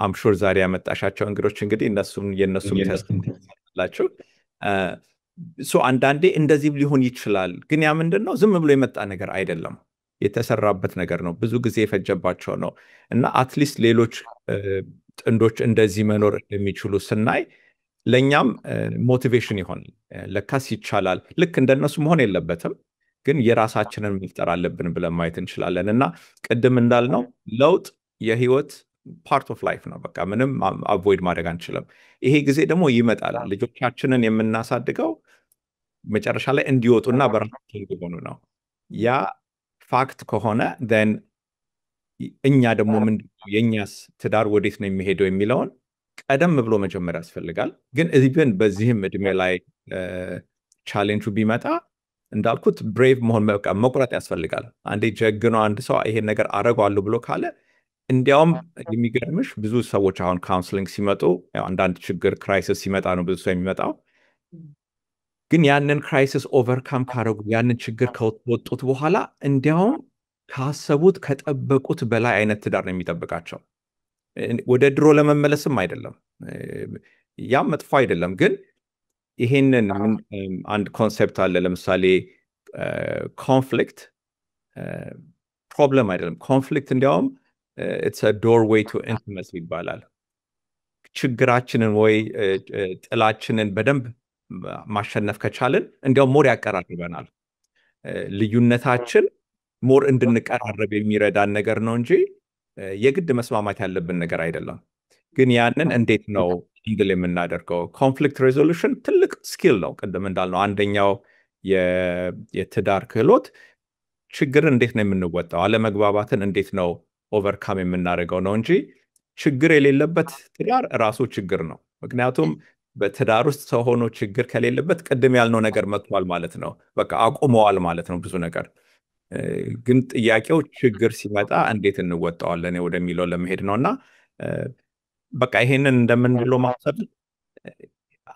አምሹር ዛሬ ያመጣሻቸው እንግዶች እንግዲህ የነሱም ተስላችሁ አንዳንዴ እንደዚህ ሊሆን ይችላል። ግን ያ ምንድን ነው? ዝም ብሎ የመጣ ነገር አይደለም፣ የተሰራበት ነገር ነው። ብዙ ጊዜ የፈጀባቸው ነው። እና አትሊስት ሌሎች ጥንዶች እንደዚህ መኖር እንደሚችሉ ስናይ ለእኛም ሞቲቬሽን ይሆናል። ለካስ ይቻላል። ልክ እንደነሱ መሆን የለበትም፣ ግን የራሳችንን መፍጠር አለብን ብለን ማየት እንችላለን። እና ቅድም እንዳልነው ለውጥ የህይወት ፓርት ኦፍ ላይፍ ነው። በቃ ምንም አቮይድ ማድረግ አንችልም። ይሄ ጊዜ ደግሞ ይመጣል። ልጆቻችንን የምናሳድገው መጨረሻ ላይ እንዲወጡና በራሳቸው እንዲሆኑ ነው። ያ ፋክት ከሆነ then እኛ ደግሞ ምንድነው የኛስ ትዳር ወዴት ነው የሚሄደው የሚለውን ቀደም ብሎ መጀመር ያስፈልጋል። ግን ኢቭን በዚህም እድሜ ላይ ቻሌንጁ ቢመጣ እንዳልኩት ብሬቭ መሆን መቁረጥ ያስፈልጋል። አንዴ ጀግኖ አንድ ሰው ይሄን ነገር አረጋለሁ ብሎ ካለ እንዲያውም የሚገርምሽ ብዙ ሰዎች አሁን ካውንስሊንግ ሲመጡ አንዳንድ ችግር ክራይሲስ ሲመጣ ነው ብዙ ሰው የሚመጣው። ግን ያንን ክራይሲስ ኦቨርካም ካረጉ ያንን ችግር ከወጡት በኋላ እንዲያውም ካሰቡት ከጠበቁት በላይ አይነት ትዳር ነው የሚጠብቃቸው። ወደ ድሮ ለመመለስም አይደለም፣ ያም መጥፎ አይደለም። ግን ይሄንን አንድ ኮንሴፕት አለ። ለምሳሌ ኮንፍሊክት ፕሮብለም አይደለም። ኮንፍሊክት እንዲያውም it's a doorway to intimacy ይባላል። ችግራችንን ወይ ጥላችንን በደንብ ማሸነፍ ከቻልን እንዲያውም ሞር ያቀራርበናል። ልዩነታችን ሞር እንድንቀራረብ የሚረዳን ነገር ነው እንጂ የግድ መስማማት ያለብን ነገር አይደለም። ግን ያንን እንዴት ነው እንግል የምናደርገው? ኮንፍሊክት ሬዞሉሽን ትልቅ ስኪል ነው። ቅድም እንዳልነው አንደኛው የትዳር ክህሎት ችግርን እንዴት ነው የምንወጣው አለመግባባትን እንዴት ነው ኦቨርካም የምናደርገው ነው እንጂ ችግር የሌለበት ትዳር ራሱ ችግር ነው ምክንያቱም በትዳር ውስጥ ሰው ሆኖ ችግር ከሌለበት ቅድም ያልነው ነገር መጥቷል ማለት ነው በቃ አቁመዋል ማለት ነው ብዙ ነገር ግን ጥያቄው ችግር ሲመጣ እንዴት እንወጣዋለን ወደሚለው ለመሄድ ነውና በቃ ይሄንን እንደምንለው ማሰብ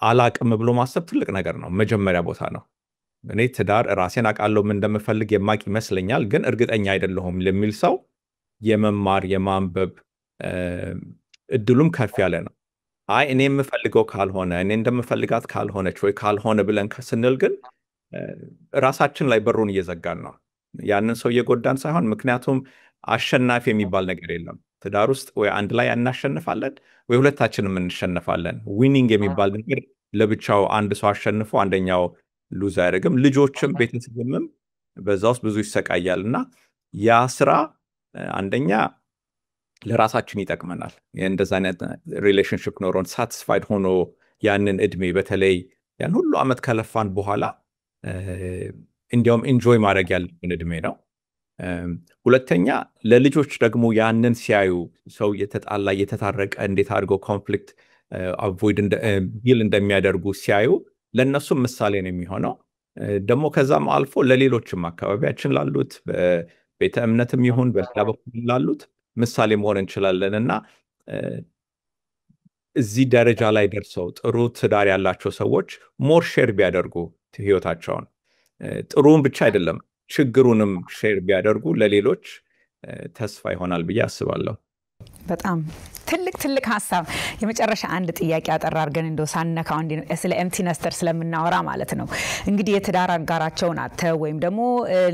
አላቅም ብሎ ማሰብ ትልቅ ነገር ነው መጀመሪያ ቦታ ነው እኔ ትዳር ራሴን አቃለው ምን እንደምፈልግ የማቅ ይመስለኛል ግን እርግጠኛ አይደለሁም ለሚል ሰው የመማር የማንበብ እድሉም ከፍ ያለ ነው አይ እኔ የምፈልገው ካልሆነ እኔ እንደምፈልጋት ካልሆነች ወይ ካልሆነ ብለን ስንል ግን ራሳችን ላይ በሩን እየዘጋን ነው ያንን ሰው እየጎዳን ሳይሆን ምክንያቱም አሸናፊ የሚባል ነገር የለም ትዳር ውስጥ ወይ አንድ ላይ እናሸንፋለን ወይ ሁለታችንም እንሸነፋለን ዊኒንግ የሚባል ነገር ለብቻው አንድ ሰው አሸንፎ አንደኛው ሉዝ አያደርግም ልጆችም ቤተሰብም በዛ ውስጥ ብዙ ይሰቃያልና ያ ስራ አንደኛ ለራሳችን ይጠቅመናል እንደዛ አይነት ሪሌሽንሺፕ ኖሮን ሳቲስፋይድ ሆኖ ያንን እድሜ በተለይ ያን ሁሉ አመት ከለፋን በኋላ እንዲያውም ኢንጆይ ማድረግ ያለብን እድሜ ነው ሁለተኛ ለልጆች ደግሞ ያንን ሲያዩ ሰው የተጣላ የተታረቀ እንዴት አድርገው ኮንፍሊክት አቮይድ ቢል እንደሚያደርጉ ሲያዩ ለነሱም ምሳሌ ነው የሚሆነው ደግሞ ከዛም አልፎ ለሌሎችም አካባቢያችን ላሉት በቤተ እምነትም ይሁን በሌላ በኩል ላሉት ምሳሌ መሆን እንችላለንና እዚህ ደረጃ ላይ ደርሰው ጥሩ ትዳር ያላቸው ሰዎች ሞር ሼር ቢያደርጉ ህይወታቸውን ጥሩውን ብቻ አይደለም ችግሩንም ሼር ቢያደርጉ ለሌሎች ተስፋ ይሆናል ብዬ አስባለሁ በጣም ትልቅ ሐሳብ የመጨረሻ አንድ ጥያቄ አጠራርገን እንደው ሳነካው እንዴ ነው ስለ ኤምቲ ነስተር ስለምናወራ ማለት ነው እንግዲህ የትዳር አጋራቸውን አተው ወይም ደግሞ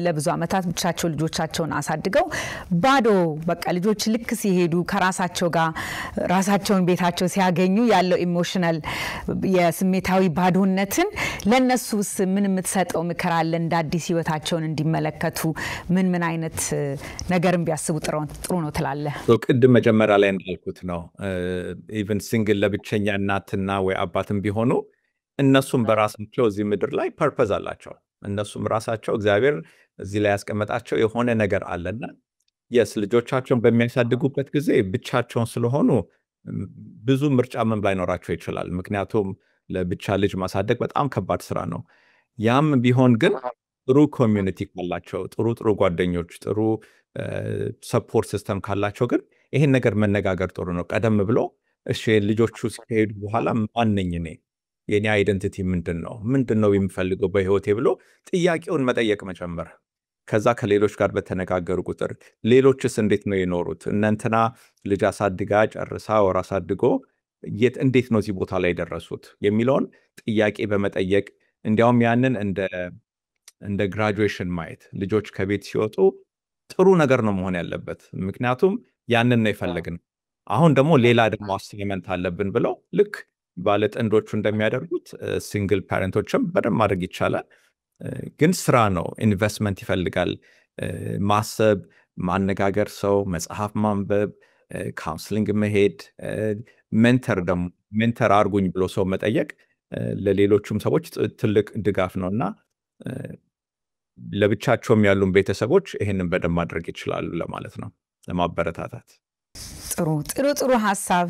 ለብዙ አመታት ብቻቸው ልጆቻቸውን አሳድገው ባዶ በቃ ልጆች ልክ ሲሄዱ ከራሳቸው ጋር ራሳቸውን ቤታቸው ሲያገኙ ያለው ኢሞሽናል የስሜታዊ ባዶነትን ለነሱስ ምን የምትሰጠው ምክር አለ እንደ አዲስ ህይወታቸውን እንዲመለከቱ ምን አይነት ነገርም ቢያስቡ ጥሩ ነው ትላለህ ቅድም መጀመሪያ ላይ እንዳልኩት ነው ኢቭን ሲንግል ለብቸኛ እናትና ወይ አባትም ቢሆኑ እነሱም በራሳቸው እዚህ ምድር ላይ ፐርፐዝ አላቸው እነሱም ራሳቸው እግዚአብሔር እዚህ ላይ ያስቀመጣቸው የሆነ ነገር አለና ልጆቻቸውን በሚያሳድጉበት ጊዜ ብቻቸውን ስለሆኑ ብዙ ምርጫ ምን ላይኖራቸው ይችላል ምክንያቱም ለብቻ ልጅ ማሳደግ በጣም ከባድ ስራ ነው ያም ቢሆን ግን ጥሩ ኮሚዩኒቲ ካላቸው ጥሩ ጓደኞች ጥሩ ሰፖርት ሲስተም ካላቸው ግን ይሄን ነገር መነጋገር ጥሩ ነው ቀደም ብሎ እሺ ልጆቹ ሲሄዱ በኋላ ማን ነኝ እኔ የኔ አይደንቲቲ ምንድነው የሚፈልገው በህይወቴ ብሎ ጥያቄውን መጠየቅ መጀመር ከዛ ከሌሎች ጋር በተነጋገሩ ቁጥር ሌሎችስ እንዴት ነው የኖሩት እናንተና ልጅ አሳድጋ ጨርሳ ወራ አሳድጎ እንዴት ነው እዚህ ቦታ ላይ ደረሱት የሚለውን ጥያቄ በመጠየቅ እንዲያውም ያንን እንደ ግራጁዌሽን ማየት ልጆች ከቤት ሲወጡ ጥሩ ነገር ነው መሆን ያለበት ምክንያቱም ያንን ነው የፈለግን አሁን ደግሞ ሌላ ደግሞ አሳይመንት አለብን ብለው ልክ ባለ ጥንዶቹ እንደሚያደርጉት ሲንግል ፓረንቶችም በደም ማድረግ ይቻላል ግን ስራ ነው ኢንቨስትመንት ይፈልጋል ማሰብ ማነጋገር ሰው መጽሐፍ ማንበብ ካውንስሊንግ መሄድ ሜንተር አርጉኝ ብሎ ሰው መጠየቅ ለሌሎችም ሰዎች ትልቅ ድጋፍ ነውና ለብቻቸውም ያሉን ቤተሰቦች ይሄንን በደም ማድረግ ይችላሉ ለማለት ነው ለማበረታታት ጥሩ ሐሳብ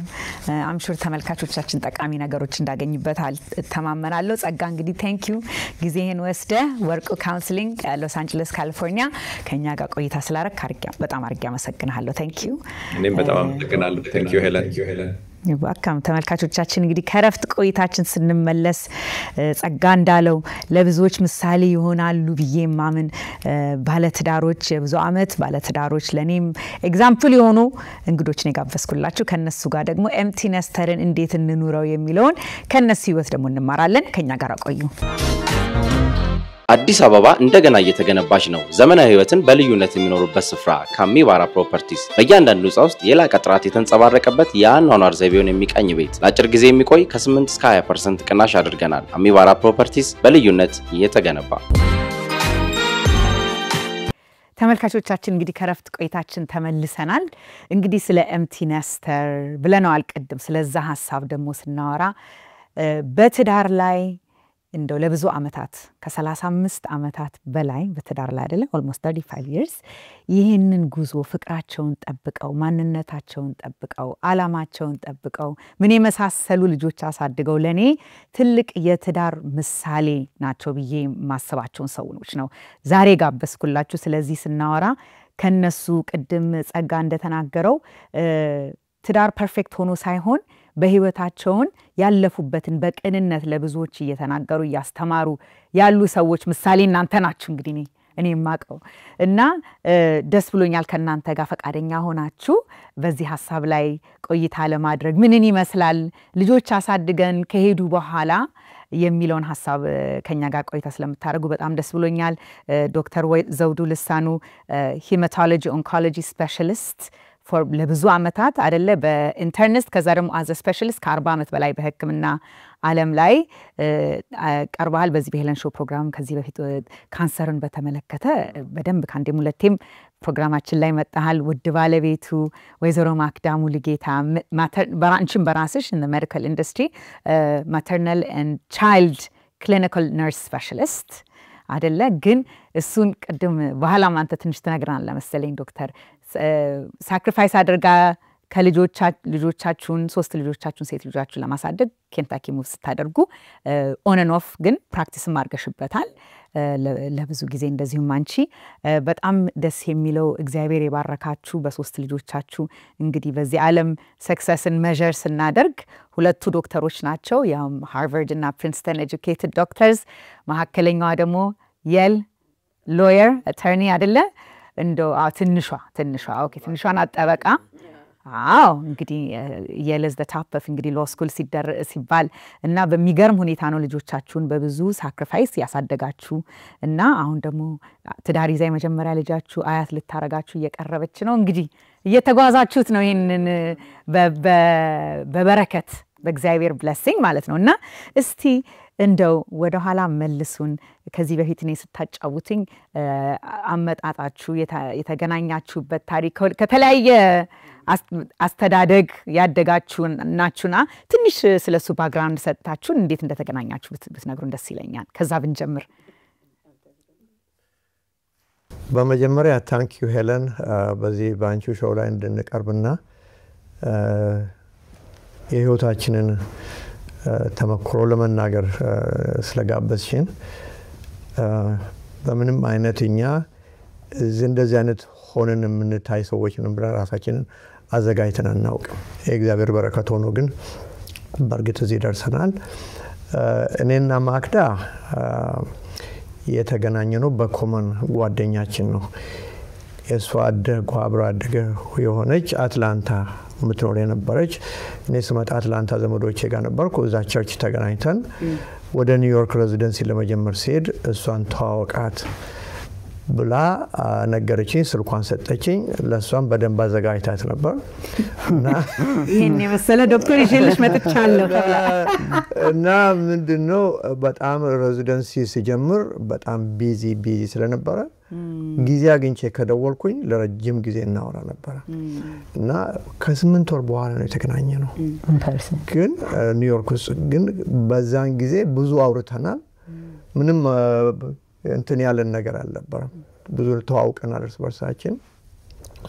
አምሹር ተመልካቾቻችን ጠቃሚ ነገሮች እንዳገኙበታል ተማመናለሁ ጸጋ እንግዲህ ቴንክ ዩ ጊዜህን ወስደ ወርቁ ካውንስሊንግ ሎስ አንጀለስ ካሊፎርኒያ ከኛ ጋር ቆይታ ስላረክ በጣም አርጌ አመሰግናለሁ ቴንክ ዩ እኔም በጣም አመሰግናለሁ ቴንክ ዩ ሄለን ይባካም ተመልካቾቻችን እንግዲህ ከረፍት ቆይታችን ስንመለስ ጸጋ እንዳለው ለብዙዎች ምሳሌ ይሆናሉ ብዬ ማምን ባለትዳሮች የብዙ አመት ባለትዳሮች ለኔም ኤግዛምፕል የሆኑ እንግዶችን ጋብዘስኩላችሁ ከነሱ ጋር ደግሞ ኤምቲ ነስተርን እንዴት እንኑረው የሚለውን ከነሱ ህይወት ደግሞ እንማራለን ከኛ ጋር ቆዩ አዲስ አበባ እንደገና እየተገነባች ነው ዘመናዊ ህይወትን በልዩነት የሚኖሩበት ስፍራ ካሚባራ ፕሮፐርቲስ በእያንዳንዱ ህንጻ ውስጥ የላቀ ጥራት የተንጸባረቀበት የአኗኗር ዘይቤውን የሚቃኝ ቤት ለአጭር ጊዜ የሚቆይ ከ8 እስከ 20% ቅናሽ አድርገናል አሚባራ ፕሮፐርቲስ በልዩነት እየተገነባ ተመልካቾቻችን እንግዲህ ከረፍት ቆይታችን ተመልሰናል እንግዲህ ስለ ኤምቲ ነስተር ብለናል ቀደም ስለዛ ሐሳብ ደግሞ ስናወራ በትዳር ላይ እንደው ለብዙ አመታት ከ35 አመታት በላይ በትዳር ላይ አይደለ almost 35 years ይሄንን ጉዞ ፍቅራቸውን ጠብቀው ማንነታቸውን ጠብቀው አላማቸውን ጠብቀው ምን የመሳሰሉ ልጆች አሳድገው ለኔ ትልቅ የትዳር ምሳሌ ናቸው ብዬ ማሰባቸውን ሰዎች ነው ዛሬ ጋበስኩላችሁ ስለዚህ ስናወራ ከነሱ ቅድም ጸጋ እንደተናገረው ትዳር ፐርፌክት ሆኖ ሳይሆን በህይወታቸውን ያለፉበትን በቅንነት ለብዙዎች እየተናገሩ ያስተማሩ ያሉ ሰዎች ምሳሌ እናንተ ናችሁ እንግዲህ እኔ ማቀው እና ደስ ብሎኛል ከናንተ ጋር ፈቃደኛ ሆናችሁ በዚህ ሐሳብ ላይ ቆይታ ለማድረግ ምንን ይመስላል ልጆች አሳድገን ከሄዱ በኋላ የሚለውን ሐሳብ ከኛ ጋር ቆይታ ስለምታረጉ በጣም ደስ ብሎኛል ዶክተር ዘውዱ ልሳኑ ሄማቶሎጂ ኦንኮሎጂ ስፔሻሊስት for ለብዙ አመታት አይደለ በኢንተርኒስት ከዛ ደግሞ as a specialist ከ40 አመት በላይ በህክምና ዓለም ላይ ቀርባል በዚህ በሄለን ሾው ፕሮግራም ከዚህ በፊት ካንሰርን በተመለከተ በደንብ ካንዴም ሁለቴም ፕሮግራማችን ላይ መጣሃል ውድ ባለቤቱ ወይዘሮ ማክዳሙ ልጌታ በራንቺም በራስሽ in the medical industry maternal and child clinical nurse specialist አይደለ ግን እሱን ቀደም በኋላ ማንተ ትንሽ ተናግረናል መሰለኝ ዶክተር ሳክሪፋይስ አድርጋ ከልጆቻችሁን 3 ልጆቻችሁን ሴት ልጆቻችሁን ለማሳደግ ኬንታኪ ሙቭ ስታደርጉ ኦን ኤንድ ኦፍ ግን ፕራክቲስ ማርገሽበታል ለብዙ ጊዜ እንደዚሁም አንቺ በጣም ደስ የሚለው እግዚአብሔር የባረካችሁ በ3 ልጆቻችሁ እንግዲህ በዚህ ዓለም ሰክሰስን ሜዠር ስናደርግ ሁለቱ ዶክተሮች ናቸው ያው ሃርቫርድ እና ፕሪንስተን ኤጁኬትድ ዶክተርስ መሐከለኛዋ ደግሞ የል ሎየር አተርኒ አይደለ እንደው ትንሿ ኦኬ ትንሿን አጠበቃ አዎ እንግዲህ የለዝ the top of እንግዲህ law school ሲባል እና በሚገርም ሁኔታ ነው ልጆቻችሁን በብዙ ሳክሪፋይስ ያሳደጋችሁ እና አሁን ደግሞ ትዳር ይዛ የመጀመሪያ ልጃችሁ አያት ልታረጋችሁ እየቀረበች ነው እንግዲህ እየተጓዛችሁት ነው ይሄንን በበረከት በእግዚአብሔር blessing ማለት ነውና እስቲ እንደው ወደ ኋላ መልሱን ከዚህ በፊት እኔ ስታጫውትኝ አመጣጣችሁ የተገናኛችሁበት ታሪክ ከተለያየ አስተዳደግ ያደጋችሁ ናችሁና ትንሽ ስለሱ ባክግራውንድ ሰጣችሁ እንዴት እንደተገናኛችሁ ብትነግሩን ደስ ይለኛል ከዛ ብንጀምር በመጀመሪያ ታንክ ዩ ሄለን በዚህ ባንቹ ሾው ላይ እንድንቀርብና የህይወታችንን ተመክሮ ለመናገር ስለጋበዝሽን በምንም አይነትኛ እንደዚህ አይነት ሆነን የምንታይ ሰዎች ነን ብለን ራሳችንን አዘጋጅተን አናውቅም የእግዚአብሔር በረከት ሆኖ ግን በርግጥ እዚህ ደርሰናል እኔና ማክዳ የተገናኘነው በኮመን ጓደኛችን ነው የሷ አብራ አደገ የሆነች አትላንታ ምትኖር የነበረች እኔ ስመጣ አትላንታ ዘመዶቼ ጋር ነበርኩ እዛ ቸርች ተገናኝተን ወደ ኒውዮርክ ሬዚደንሲ ለመጀመር ሲሄድ እሷን ተዋወቃት ብላ ነገረችኝ ስልኳን ሰጠችኝ ለሷም በደንብ አዘጋጅታት ነበር እና ይሄን የመሰለ ዶክተር ይዤልሽ መጥቻለሁ እና ምንድነው በጣም ሬዚደንሲ ሲጀምር በጣም ቢዚ ስለነበረ ጊዜ አግኝቼ ከደወልኩኝ ለረጅም ጊዜ እናወራ ነበር እና ከ8 ወር በኋላ ነው የተገናኘነው ግን ኒውዮርክ ውስጥ ግን በዛን ጊዜ ብዙ አውርተናል ምንም እንትን ያለን ነገር አልነበረም ብዙ ተዋውቀናል እርስ በርሳችን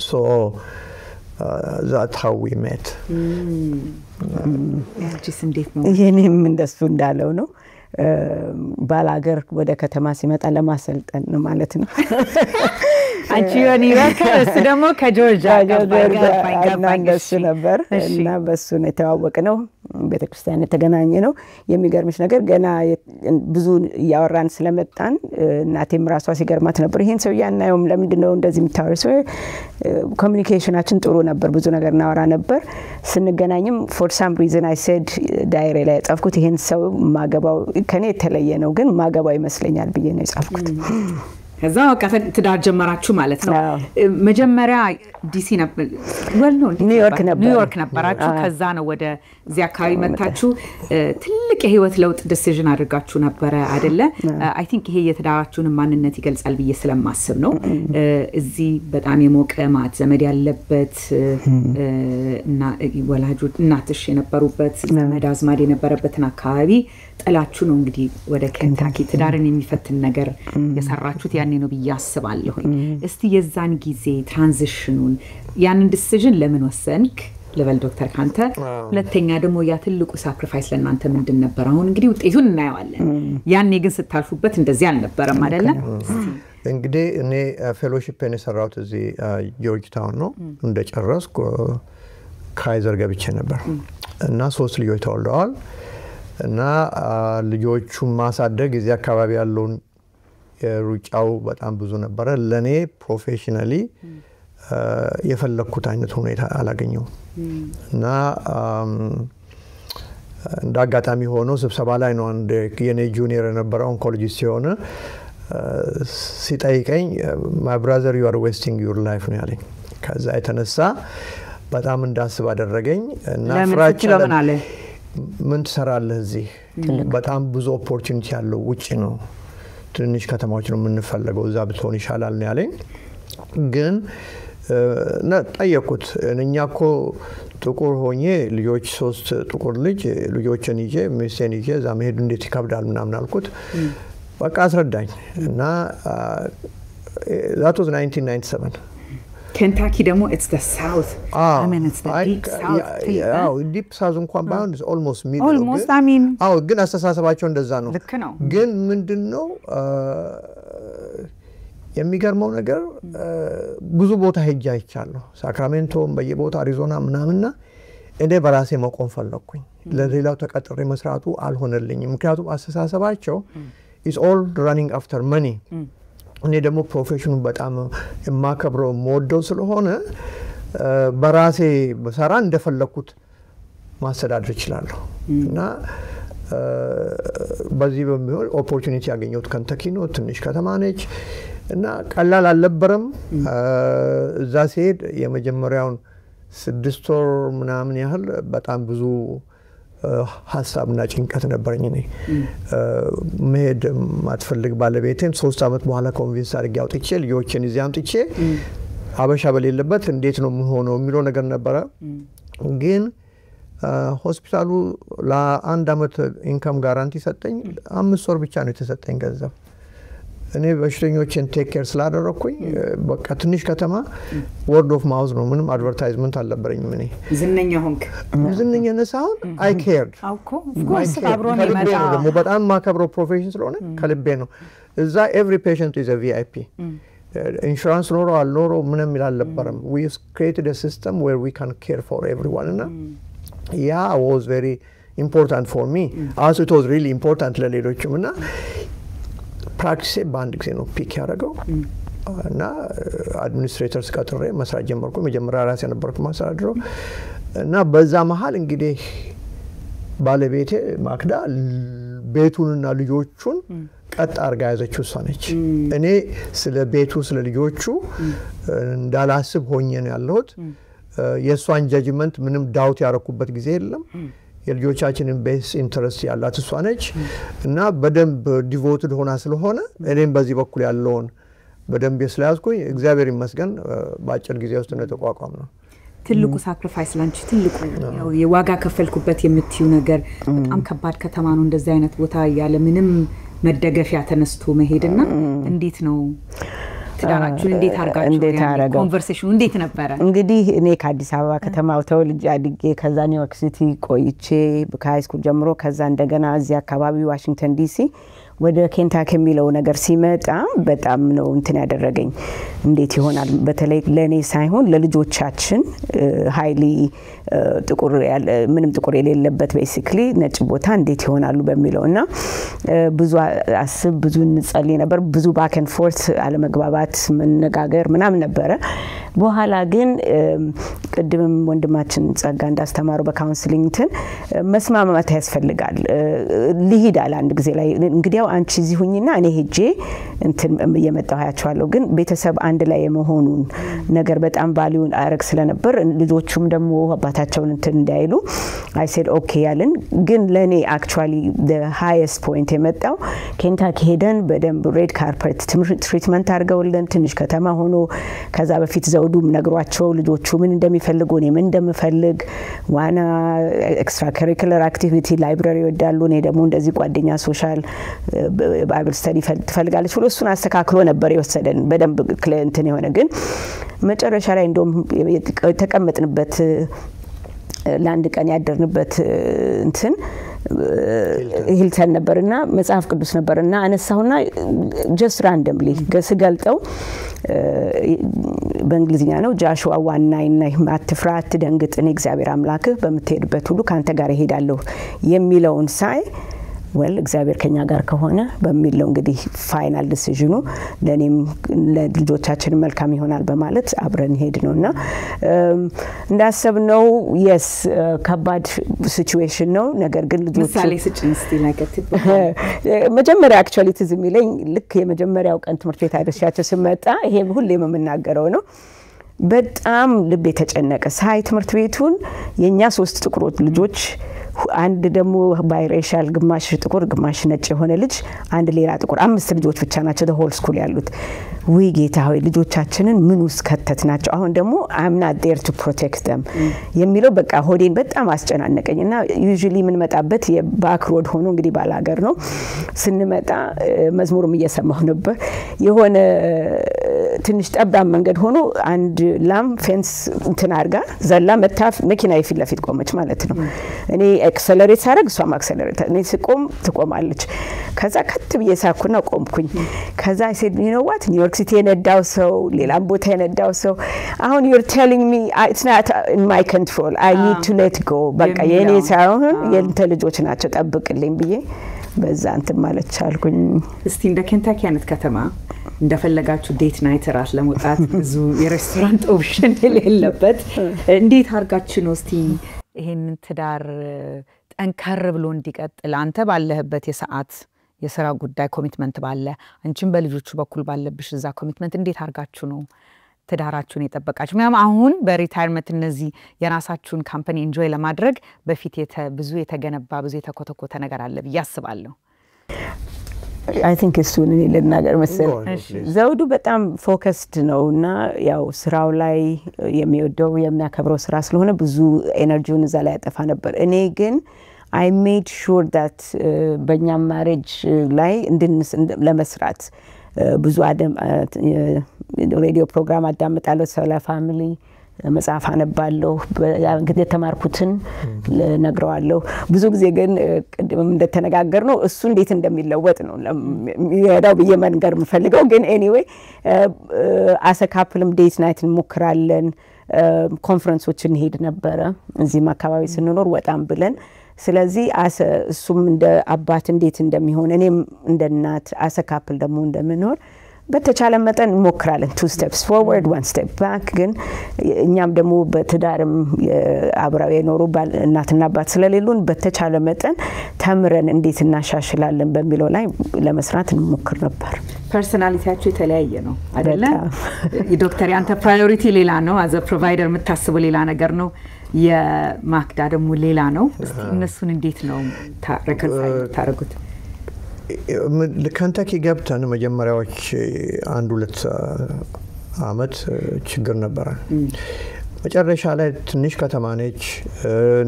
so that's how we met ያቺስ እንዴት ነው የኔም እንደሱ እንዳለው ነው ባላገር ወደ ከተማ ሲመጣ ለማሰልጠን ነው ማለት ነው አንቺ ኒውዮርክ እሱ ደግሞ ከጆርጂያ እንደሱ ነበር እና በሱ ነው የተዋወቅነው ቤተክርስቲያን የተገናኘነው የሚገርምሽ ነገር ገና ብዙ ያወራን ስለመጣን እናቴም ራሷ ሲገርማት ነበር ይሄን ሰው ያናየውም ለምንድነው እንደዚህ የምታወርሰው ኮሙኒኬሽናችን ጥሩ ነበር ብዙ ነገር እናወራ ነበር ስንገናኝም for some reason I said ዳይሪ ላይ ጻፍኩት ይሄን ሰው ማገባው ከኔ የተለየ ነው ግን ማገባው ይመስለኛል ብዬ ነው ጻፍኩት ከዛ በቃ ትዳር ጀመራችሁ ማለት ነው መጀመሪያ ዲሲ ነበር ኒውዮርክ ነበራችሁ ከዛ ነው ወደ እዚህ አካባቢ መጣችሁ ትልቅ የህይወት ለውጥ ዲሲዥን አድርጋችሁ ነበር አይደለ አይ ቲንክ ይሄ የትዳራችሁን ማንነት ይገልጻል ብዬ ስለማስብ ነው እዚህ በጣም የሞቀ ማት ዘመድ ያለበት እና ወላጆች እናትሽ የነበሩበት ዘመድ አዝማድ የነበረበትን አካባቢ ጥላችሁ ነው እንግዲህ ወደ ኬንታኪ ትዳርን የሚፈትን ነገር የሰራችሁት ያኔ ነው ብዬ አስባለሁ እስቲ የዛን ጊዜ ትራንዚሽኑን ያንን ዲሲዥን ለምን ወሰንክ ለበል ዶክተር ካንተ ሁለተኛ ደግሞ ያ ትልቁ ሳክሪፋይስ ለእናንተ ምንድን ነበር አሁን እንግዲህ ውጤቱን እናየዋለን ያኔ ግን ስታልፉበት እንደዚህ አልነበረም አይደለ እንግዲህ እኔ ፌሎሺፕን የሰራሁት እዚህ ጆርጅ ታውን ነው እንደጨረስኩ ካይዘር ገብቼ ነበር እና 3 ልጆች ተወልደዋል እና ልጆቹ ማሳደግ እዚህ አካባቢ ያለውን ሩጫው በጣም ብዙ ነበር ለኔ ፕሮፌሽናሊ የፈለኩት አይነት ሁኔታ አላገኘው እና እንዳጋጣሚ ሆኖ ስብሰባ ላይ ነው አንድ የኔ ጁኒየር የነበረው ኦንኮሎጂስት ሲሆን ሲጠይቀኝ my brother you are wasting your life ነው ያለኝ ከዛ የተነሳ በጣም እንዳስብ አደረገኝ እና ፍራቻ ምን ትሰራለህ እዚህ በጣም ብዙ ኦፖርቹኒቲ ያለው ውጪ ነው ትንሽ ከተማዎች ነው የምንፈልገው እዛ ብትሆን ይሻላል ነው ያለኝ ግን ጠየቁት እኛኮ ጥቁር ሆኜ ልጆች 3 ጥቁር ልጆችን ይዤ ሚስቴን ይዤ እዛ መሄድ እንዴት ይከብዳል ምናምን አልኩት በቃ አስረዳኝ እና that was 1997 Kentucky ደግሞ it's the south I mean it's the deep south deep south እንኳን ባይሆን is almost middle almost I mean ግን አስተሳሰባቸው እንደዛ ነው ግን ምንድነው የሚገርመው ነገር ብዙ ቦታ ሄጄ አይቻለሁ ሳክራሜንቶ በየቦታ አሪዞና ምናምንና እኔ በራሴ መቆም ፈለኩኝ ለሌላው ተቀጥሬ መስራቱ አልሆነልኝም ምክንያቱም አስተሳሰባቸው is all running after money እኔ ደግሞ ፕሮፌሽኑን በጣም የማከብረው ሞደው ስለሆነ በራሴ በሰራ እንደፈለኩት ማስተዳደር ይችላል እና በዚህ በሚሆን ኦፖርቹኒቲ ያገኘሁት ከንተኪ ነው ትንሽ ከተማ ነች እና ቀላል አልነበረም እዛ ሲሄድ የመጀመሪያውን 6 ወር ምናምን ያህል በጣም ብዙ ሐሳብና ጭንቀት ነበርኝ እኔ መሄድ ማትፈልግ ባለቤቴን 3 አመት በኋላ ኮንቪንስ አድርጌ አውጥቼ ልጆችን እዚህ አምጥቼ አበሻ በሌለበት እንዴት ነው ሆኖ የሚለው ነገር ነበረ ግን ሆስፒታሉ ለ1 አመት ኢንካም ጋራንቲ ሰጠኝ 5 ወር ብቻ ነው የተሰጠኝ ገንዘብ እኔ በሽተኞችን ቴክ ኬር ስላደረኩኝ በቃ ትንሽ ከተማ ወርድ ኦፍ ማውዝ ነው ምንም አድቨርታይዝመንት አልነበረኝም እኔ ዝነኛ ሆንክ ዝነኛ ነሳው አይ ኬርድ አውኮ ኦፍኮርስ አብሮን ይመጣ ደግሞ በጣም ማከብረው ፕሮፌሽን ስለሆነ ከልቤ ነው እዛ ኤቭሪ ፔሸንት ኢዝ አ ቪአይፒ ኢንሹራንስ ኖሮ አልኖሮ ምንም ይላልነበረም we created a system where we can care for everyone እና yeah was very important for me also it was really important ለሌሎችም እና ፕራክቲስ ባንድ ጊዜ ነው ፒክ ያደረገው እና አድሚኒስትሬተርስ ቀጥሬ መስራት ጀመርኩ መጀመሪያ ራሴ ነበርኩ ማስተዳድረው እና በዛ መሃል እንግዲህ ባለቤቴ ማክዳ ቤቱንና ልጆቹን ቀጥ አርጋ ያዘችው እሷ ነች እኔ ስለ ቤቱ ስለ ልጆቹ እንዳላስብ ሆኜ ነው ያለሁት የሷን ጃጅመንት ምንም ዳውት ያረኩበት ጊዜ የለም የልጆቻችንን ቤስ ኢንተረስት ያላት እሷ ነች እና በደንብ ዲቮትድ ሆና ስለሆነ እኔም በዚህ በኩል ያለውን በደንብ ስለያዝኩኝ እግዚአብሔር ይመስገን በአጭር ጊዜ ውስጥ ነው ተቋቋም ነው ትልቁ ሳክሪፋይስ ላንቺ ትልቁ የዋጋ ከፈልኩበት የምትዩ ነገር በጣም ከባድ ከተማ ነው እንደዚህ አይነት ቦታ ያለ ምንም መደገፊያ ተነስቶ መሄድና እንዴት ነው ትዳራችሁን እንዴት አርጋችሁ ኮንቨርሴሽኑ እንዴት ነበር እንግዲህ እኔ ከአዲስ አበባ ከተማው ተወልጄ አድጌ ከዛ ኒውዮርክ ሲቲ ቆይቼ ከሃይስኩል ጀምሮ ከዛ እንደገና እዚህ አካባቢ ዋሽንግተን ዲሲ ወደ ኬንታኪ የሚለው ነገር ሲመጣ በጣም ነው እንትን ያደረገኝ እንዴት ይሆናል በተለይ ለኔ ሳይሆን ለልጆቻችን ሃይሊ ጥቁር ምንም ጥቁር የሌለበት ቤሲክሊ ነጭ ቦታ እንዴት ይሆናሉ በሚለውና ብዙ አስብ ብዙ እንጸልይ ነበር ብዙ ባክ ኤንድ ፎርት አለመግባባት መነጋገር ምናምን ነበር በኋላ ግን ቅድምም ወንድማችን ጸጋ እንዳስተማሩ በካውንስሊንግ እንትን መስማማት ያስፈልጋል ሊሂዳል አንድ ጊዜ ላይ እንግዲያው አንቺ እዚህ ሁኚና እኔ ሄጄ እንትን እየመጣሁ ያያቸዋለሁ ግን ቤተሰብ አንድ ላይ የመሆኑን ነገር በጣም ቫልዩን አረግ ስለነበር ልጆቹም ደግሞ አባታቸውን እንትን እንዳይሉ I said okay ያልን ግን ለኔ actually the highest point የመጣው ኬንታኪ ሄደን በደንብ ሬድ ካርፔት ትሪትመንት አድርገውልን ትንሽ ከተማ ሆኖ ከዛ በፊት ዘውዱም ነግሯቸው ልጆቹ ምን እንደሚፈልጉ እኔ ምን እንደምፈልግ ዋና ኤክስትራ ከሪኩለር አክቲቪቲ ላይብራሪ ወዳሉ እኔ ደግሞ እንደዚህ ጓደኛ ሶሻል ባይብል ስተዲ ትፈልጋለች ብሎ እሱን አስተካክሎ ነበር የወሰደን በደንብ እንትን የሆነ ግን መጨረሻ ላይ እንደውም ተቀመጥንበት ለአንድ ቀን ያደርንበት እንትን ሂልተን ነበርና መጽሐፍ ቅዱስ ነበርና አነሳውና just randomly ገስገልጠው በእንግሊዝኛ ነው ጃሹዋ 1:9 አትፍራ አትደንግጥ እኔ እግዚአብሔር አምላክህ በመትሄድበት ሁሉ ካንተ ጋር እሄዳለሁ የሚለውን ሳይ well እግዚአብሔር ከኛ ጋር ከሆነ በሚለው እንግዲህ ፋይናል ዲሲዥኑ ለኔም ለልጆቻችን መልካም ይሆናል በማለት አብረን ሄድ ነውና እንዳሰብነው yes ከባድ ሲቹዌሽን ነው ነገር ግን ልጆቹ ምሳሌ ስጭን እስቲ ነገር መጀመሪያ actually ትዝሚለኝ ልክ የመጀመሪያው ቀን ትምህርት ቤት አይደሻቸው ስመጣ ይሄ ሁሌም የምናገረው ነው በጣም ልብ የተጨነቀ ሳይ ትምህርት ቤቱን የኛ 3 ጥቁሮች ልጆች አንድ ደግሞ ባይሬሻል ግማሽ ጥቁር ግማሽ ነጭ የሆነ ልጅ አንድ ሌላ ጥቁር 5 ልጆች ብቻ ናቸው the whole school ያሉት ወይ ጌታ ሆይ ልጆቻችንን ምን ውስጥ ከተትናቸው አሁን ደግሞ I'm not there to protect them የሚለው በቃ ሆዴን በጣም አስጨናነቀኝና usually ምን መጣበት የባክ ሮድ ሆኖ እንግዲህ ባላገር ነው ስንመጣ መዝሙርም እየሰማሁ ነበር የሆነ ትንሽ ጠባብ መንገድ ሆኖ አንድ ላም ፌንስ እንትን አርጋ ዘላ መታፍ መኪና ይፊት ለፊት ቆመች ማለት ነው እኔ አክሰለሬት ሳረግ እሷም አክሰለሬት እኔ ስቆም ትቆማለች ከዛ ከትብዬ ሳኩና ቆምኩኝ ከዛ I said you know what New York City የነዳው ሰው ሌላም ቦታ የነዳው ሰው አሁን you're telling me it's not in my control I need to let go በቃ የኔ ሳይሆን የእንተ ልጆች ናቸው ጠብቅልኝ ብዬ በዛ እንትን ማለት ቻልኩኝ እስቲ እንደ ኬንታኪ አይነት ከተማ እንደፈለጋችሁ ዴት ናይት ራስ ለመውጣት ብዙ የሬስቶራንት ኦፕሽን የሌለበት እንዴት አርጋችሁ ነው እስቲ ይሄን ትዳር ጠንከር ብሎ እንዲቀጥል አንተ ባለህበት የሰዓት የሥራ ጉዳይ ኮሚትመንት ባለ አንቺም በልጆቹ በኩል ባለብሽ እዛ ኮሚትመንት እንዴት አርጋችሁ ነው ትዳራችሁን የጠበቃችሁ ምንም አሁን በሪታይርመንት እነዚህ የራሳችሁን ካምፓኒ ኢንጆይ ለማድረግ በፊት ብዙ የተገነባ ብዙ የተኮተኮተ ነገር አለ ብያስባለሁ I think it's soon in the nagar መስል ዘውዱ በጣም ፎከስድ ነውና ያው ስራው ላይ የሚወደው የሚያከብረው ስራ ስለሆነ ብዙ ኤነርጂውን እዛ ላይ ያጠፋ ነበር እኔ ግን I made sure that በእኛ ማሬጅ ላይ ለመስራት ብዙ ሬዲዮ ፕሮግራም አዳምጣለሁ ስለ ፋሚሊ መጽሐፍ አነባለሁ እንግዲህ ተማርኩትን ነግረዋለሁ ብዙ ጊዜ ግን ቅድምም እንደተነጋገርነው እሱ እንዴት እንደሚለወጥ ነው የዳው በየመንገር ምፈልገው ግን anyway as a couple date night እንሞክራለን ኮንፈረንሶችን ሄድ ነበር እዚህም አካባቢ ስንኖር ወጣም ብለን ስለዚህ እሱም እንደ አባት እንዴት እንደሚሆን እኔም እንደ እናት as a couple ደግሞ እንደምኖር በተቻለ መጠን ሞክራለን 2 steps forward 1 step back ግን እኛም ደግሞ በትዳርም አብራው የኖሩ እናትና አባት ስለሌሉን በተቻለ መጠን ተምረን እንዴት እናሻሽላለን በሚለው ላይ ለመስራት እንሞክር ነበር ፐርሰናሊቲያችሁ የተለያየ ነው አይደለ ዶክተር ያንተ ፕራዮሪቲ ሌላ ነው as a provider የምታስበው ሌላ ነገር ነው የማክዳ ደግሞ ሌላ ነው እነሱን እንዴት ነው ታረከሳይ ታረጉት ለካንታኪ ገብተን መጀመሪያዎች 1-2 አመት ችግር ነበር መጨረሻ ላይ ትንሽ ከተማ ነች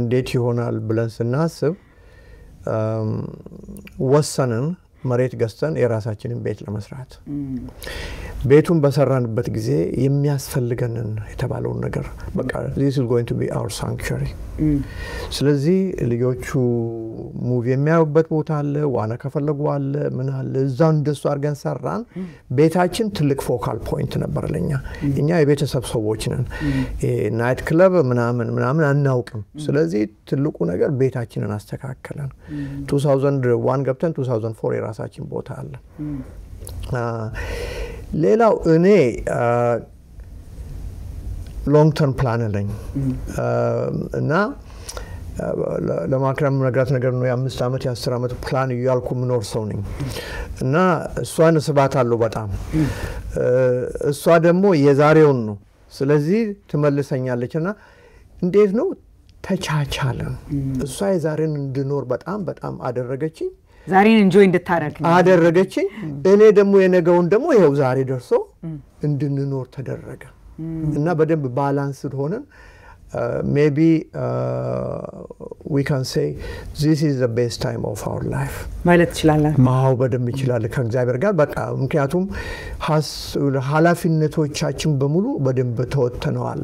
እንዴት ይሆናል ብለን ስናስብ ወሰንን መሬት ገዝተን የራሳችንን ቤት ለመስራት ቤቱን በሰራንበት ጊዜ የሚያስፈልገንን የተባለው ነገር በቃ this is going to be our sanctuary ስለዚህ ልጆቹ ሙቪ የሚያዩበት ቦታ አለ ዋና ከፈለጉ አለ ምን አለ እዛው እንደሱ አርገን ሰራን ቤታችን ትልቅ ፎካል ፖይንት ነበር ለኛ እኛ የቤተሰብ ሰዎች ነን ናይት ክለብ ምናምን አናውቅም ስለዚህ ትልቁ ነገር ቤታችንን አስተካከለን 2001 ገብተን 2004 የራሳችን ቦታ አለ ሌላው እኔ ሎንግ ተርም ፕላን አለኝ እና ለማክረም ነግራት ነገር ነው የ5 ዓመት የ10 ዓመት ፕላን ያልኩ ምኖር ሰው ነኝ እና እሷን ስባታለሁ በጣም እሷ ደግሞ የዛሬውን ነው ስለዚህ ትመልሰኛለችና እንዴት ነው ተቻቻለን እሷ የዛሬን እንድኖር በጣም አደረገችኝ ዛሬን ኢንጆይ እንድታረግ አደረገችኝ እኔ ደግሞ የነገውን ደግሞ ይሄው ዛሬ ደርሶ እንድንኖር ተደረገ እና በደንብ ባላንስ ሆነን maybe we can say this is the best time of our life ማለት ይችላል ማው በደንብ ይችላል ከእግዚአብሔር ጋር በቃ ምክንያቱም ኃላፊነቶቻችን በሙሉ በደንብ ተወጥተናል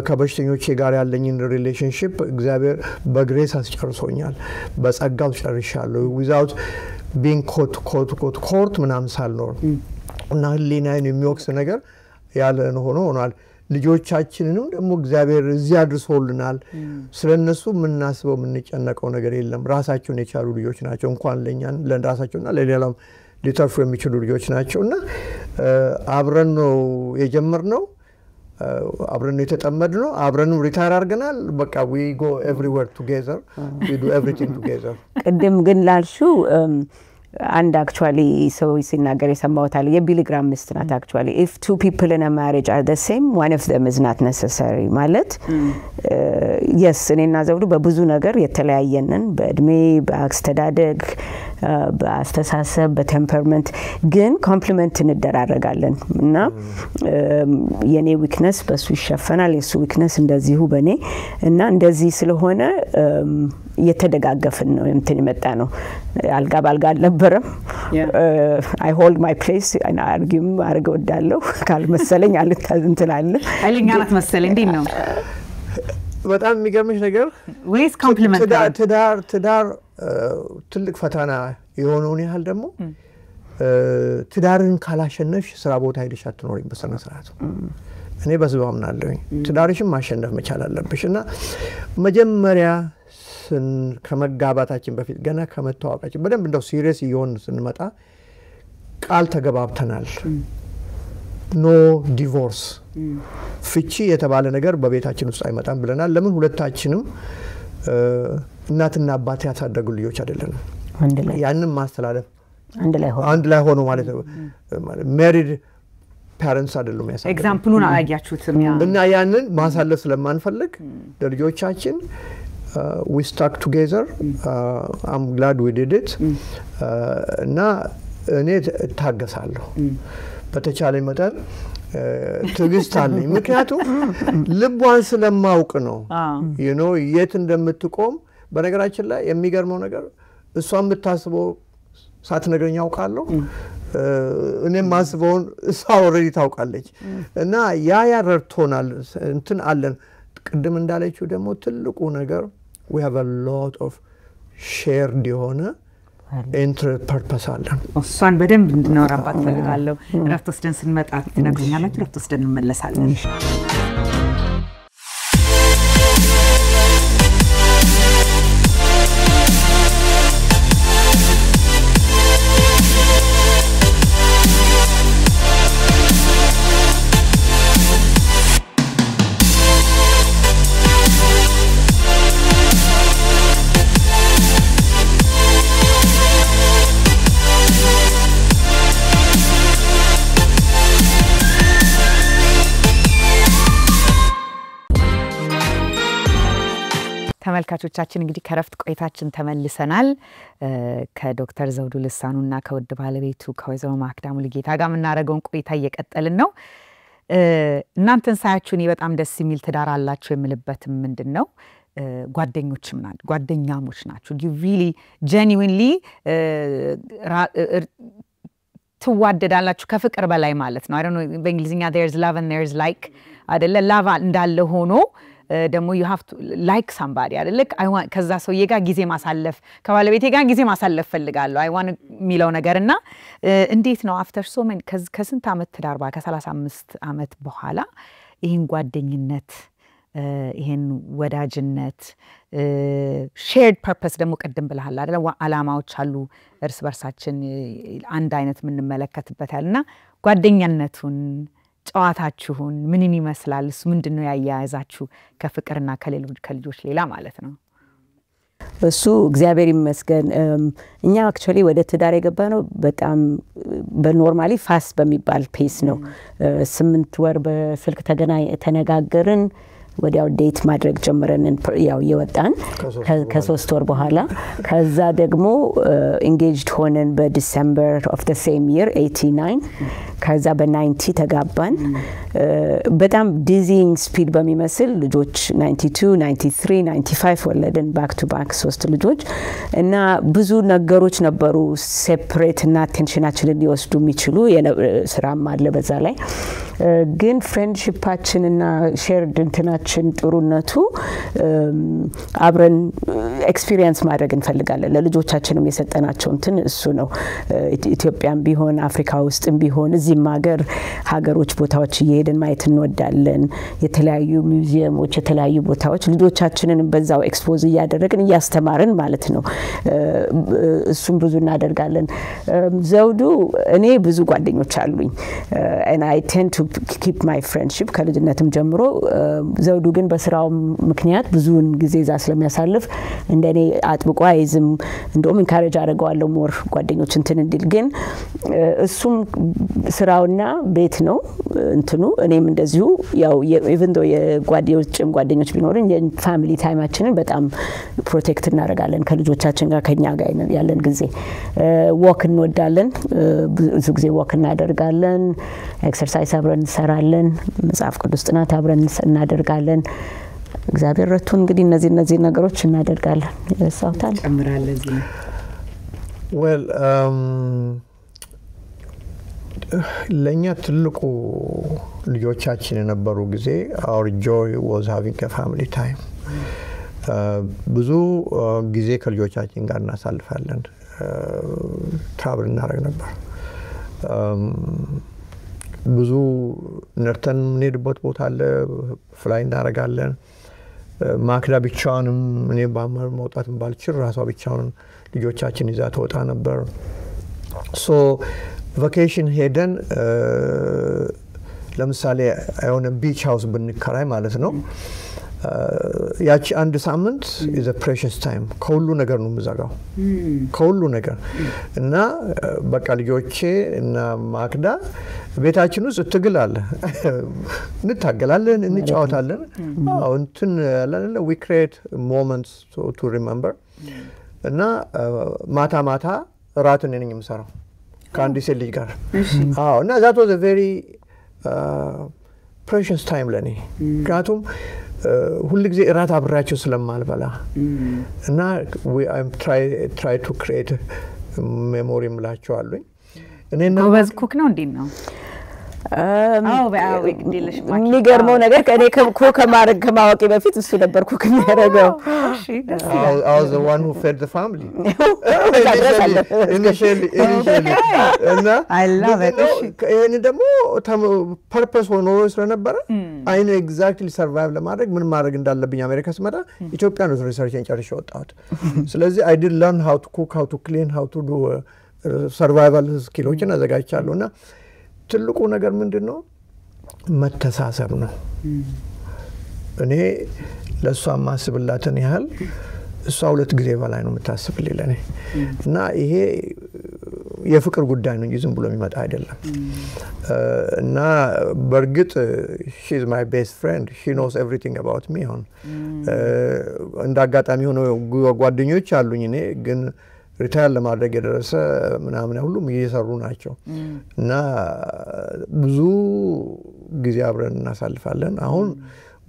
ከበሽተኞቼ ጋር ያለኝን ሪሌሽንሺፕ እግዚአብሔር በግሬስ አስጨርሶኛል በጸጋው ጨርሻለሁ without being court ምናምን ሳልኖር እና ህሊናዬን የሚወቅስ ነገር ያለ ሆኗል ልጆቻችንንም ደግሞ እግዚአብሔር እዚያ አድርሶልናል ስለነሱ ምናስበው ምንጨነቀው ነገር የለም ራሳቸውን የቻሉ ልጆች ናቸው እንኳን ለኛን ለራሳቸውና ለሌላም ሊተርፉ የሚችሉ ልጆች ናቸውና አብረን ነው የጀመርነው አብረን የተጠመድነው አብረን ሪታየር አድርገናል በቃ we go everywhere together we do everything together ቅድም ግን ላልሽው and actually so ሲናገር የሰማውታል የቢሊ ግራም ሚስት ናት actually if two people in a marriage are the same one of them is not necessary ማለት yes እኔና ዘውዱ በብዙ ነገር የተለያየንን በእድሜ በአስተዳደግ በአስተሳሰብ በቴምፐርመንት ግን ኮምፕሊመንት እንደራረጋለን እና የኔ ዊክነስ በሱ ይሸፈናል የሱ ዊክነስ እንደዚሁ በኔ እና እንደዚህ ስለሆነ የተደጋገፈን ነው እንትን ይመጣ ነው አልጋ ባልጋ አልነበረም I hold my place and argue ወዳለው ካልመሰለኝ አልታዝንትላለ አይለኛ ናት መሰለኝ እንዴ ነው በጣም የሚገርምሽ ነገር ወይስ ኮምፕሊመንት ትዳር ትልቅ ፈተና የሆነውን ያህል ደግሞ ትዳርን ካላሸነፍሽ ስራ ቦታ ሄደሽ አትኖሪም በሰነ ስርዓቱ እኔ በስባም አምናለሁኝ ትዳርሽን ማሸነፍ መቻል አለብሽና መጀመሪያ ከመጋባታችን በፊት ገና ከመተዋወቃችን በደንብ እንደው ሲሪየስ ይሆን ስንመጣ ቃል ተገባብተናል ኖ ዲቮርስ ፍቺ የተባለ ነገር በቤታችን ውስጥ አይመጣም ብለናል ለምን ሁለታችንም እናትና አባት ያሳደጉ ልጆች አይደለንም ያንን ማስተላለፍ አንድ ላይ ሆኖ ማለት ነው married parents አይደሉም ያሳደጉ ኤግዛምፕሉን አያያችሁትም እና ያንን ማሳለፍ ስለማንፈልግ ለልጆቻችን we stuck together I'm glad we did it እና እኔ ታገሳለሁ በተቻለ መጠን ትግስት አለኝ ምክንያቱም ልቧን ስለማውቅ ነው you know የት እንደምትቆም በነገራችን ላይ የሚገርመው ነገር እሷን የምታስበው ሳትነግረኝ አውቃለሁ እኔም ማስበውን እሷ already ታውቃለች እና ያ ረድቶናል እንትን አለን ቅድም እንዳለችው ደግሞ ትልቁ ነገር we have a lot of shared የሆነ interest purpose አለን እሷን በደንብ እንድናወራባት ፈልጋለሁ ረፍት ወስደን ስንመጣ ትነግሩኛላችሁ ረፍት ወስደን እንመለሳለን ተመልካቾቻችን እንግዲህ ከረፍት ቆይታችን ተመልሰናል ከዶክተር ዘውዱ ልሳኑና ከወድ ባለቤቱ ከወይዘሮ ማክዳ ሙሉጌታ ጋር ምናረጋውን ቆይታ እየቀጠልን ነው እናንተን ሳያችሁን በጣም ደስ የሚል ትዳር አላችሁ የምልበት ምንድነው ጓደኞችም ናችሁ ጓደኛሞች ናችሁ you really genuinely ትዋደዳላችሁ ከፍቅር በላይ ማለት ነው I don't know በእንግሊዝኛ there's love and there's like አይደለ love እንዳለ ሆኖ ደግሞ you have to like somebody አይደለ I want ከዛ ሰውዬ ጋር ጊዜ ማሳለፍ ከባለቤቴ ጋር ጊዜ ማሳለፍ ፈልጋለሁ I want ሚለው ነገርና እንዴት ነው after so many ከስንት አመት ትዳር ከ35 አመት በኋላ ይሄን ጓደኝነት ይሄን ወዳጅነት shared purpose ደግሞ ቀደም ብለሃል አይደለ አላማዎች አሉ እርስ በርሳችን አንድ አይነት ምን እንመለከትበታልና ጓደኛነቱን ጨዋታችሁን ምንን ይመስላል ምንድነው ያያያዛችሁ ከፍቅርና ከልጆች ሌላ ማለት ነው እሱ እግዚአብሔር ይመስገን እኛ አክቹአሊ ወደ ትዳር የገባነው በጣም በኖርማሊ ፋስት በሚባል ፔስ ነው 8 ወር በስልክ ተነጋገርን ወዲያው ዴት ማድረግ ጀመረን ያው የወጣን ከ3 ወር በኋላ ከዛ ደግሞ engaged ሆነን በዲሴምበር of the same year 89 ከዛ በ90 ተጋባን በጣም ዲዚንግ ስፒድ በሚመስል ልጆች 92 93 95 ወለድን ባክ ቱ ባክ 3 ልጆች እና ብዙ ነገሮች ነበሩ ሴፐሬት እና አቴንሽናችንን ሊወስዱ የሚችሉ ስራም አለ በዛ ላይ ግን ፍሬንድሺፓችንና ሼርድ እንትናችን ጥሩነቱ አብረን ኤክስፒሪየንስ ማድረግ እንፈልጋለን ለልጆቻችንም የሰጠናቸው እንትን እሱ ነው ኢትዮጵያም ቢሆን አፍሪካ ውስጥም ቢሆን እዚህም ሀገሮች ቦታዎች እየሄድን ማየት እንወዳለን የተለያዩ ሙዚየሞች የተለያዩ ቦታዎች ልጆቻችንን በዛው ኤክስፖዝ እያደረግን እያስተማርን ማለት ነው እሱም ብዙ እናደርጋለን ዘውዱ እኔ ብዙ ጓደኞች አሉኝ and I tend to keep my friendship ከልጅነትም ጀምሮ ዘውዱ ግን በስራው ምክንያት ብዙውን ጊዜ ዛ ስለሚያሳልፍ እንደኔ አጥብቆ አይዝም እንደውም ኢንካሬጅ አደርገዋለሁ ሞር ጓደኞች እንትን እንዲል ግን እሱም ስራውና ቤት ነው እንትኑ እኔም እንደዚሁ ያው even though ጓደኞች ቢኖርን የፋሚሊ ታይማችንን በጣም ፕሮቴክት እናደርጋለን ከልጆቻችን ጋር ከኛ ጋር ያለን ጊዜ ወክ እንወዳለን ብዙ ጊዜ ወክ እናደርጋለን ኤክሰርሳይዝ አብረን እንሰራለን መጽሐፍ ቅዱስ ጥናት አብረን እናደርጋለን እግዚአብሔር ረቱን እንግዲህ እነዚህ ነገሮች እናደርጋለን ያሳውታል ጨምራለ እዚህ well ለኛ ትልቁ ልጆቻችን የነበሩ ጊዜ our joy was having a family time ብዙ ጊዜ ከልጆቻችን ጋር እናሳልፋለን ትራቭል እናደርግ ነበር ብዙ ነርተን ኔድቦት ቦታ አለ ፍላይ እናደርጋለን ማክዳ ብቻውንም እኔ ባማር መውጣት ባልችል ራሷ ብቻውን ልጆቻችን ይዛ ተወጣ ነበር ሶ ቫኬሽን ሄደን ለምሳሌ አይሆነ ቢች ሃውስ ብንከራይ ማለት ነው ያቺ አንድ ሳምንት is a precious time ከሁሉ ነገር ነው ምዛጋው ከሁሉ ነገር እና በቃ ልጆቼ እና ማክዳ ቤታችን ውስጥ ትግላለ እንታገላለን እንጫወታለን እንትን ያለን we create moments to remember እና ማታ ራትን ነኝ የምሰራው ከአንድ ሴት ልጅ ጋር እና that was a very precious time ለኔ ምክንያቱም ሁሉ ጊዜ እራት አብራቸው ስለማልበላ እና I try to create memory ምላቸው አሉኝ እኔና ጎበዝ ኩክ ነው እንዴ ነው የሚገርመው ነገር ከኔ ኩክ ከማወቄ በፊት እሱ ነበር ኩክ የሚያደርገው I was the one who fed the family initially እና I love it እኔ ደግሞ purpose ሆኖ ስለነበረ I know exactly survive ለማድረግ ምን ማድረግ እንዳለብኝ አሜሪካ ስመጣ ኢትዮጵያ ነው ሪሰርችን ጨርሼ ወጣሁት ስለዚህ I did learn how to cook how to clean how to do survival skills አዘጋጅቻለሁና ትልቁ ነገር ምንድነው መተሳሰብ ነው እኔ ለሷ ማስብላትን ያህል እሷ ሁለት ጊዜ በላይ ነው የምታስብልኝ ለኔ እና ይሄ የፍቅር ጉዳይ ነው እንጂ ዝም ብሎ የሚመጣ አይደለም እና በርግጥ she is my best friend she knows everything about me እንዳጋጣሚ ሆኖ ጓደኞች አሉኝ እኔ ግን ሪታየር ለማድረግ የደረሰ ምናምን ሁሉም እየሰሩ ናቸው እና ብዙ ጊዜ አብረን እናሳልፋለን አሁን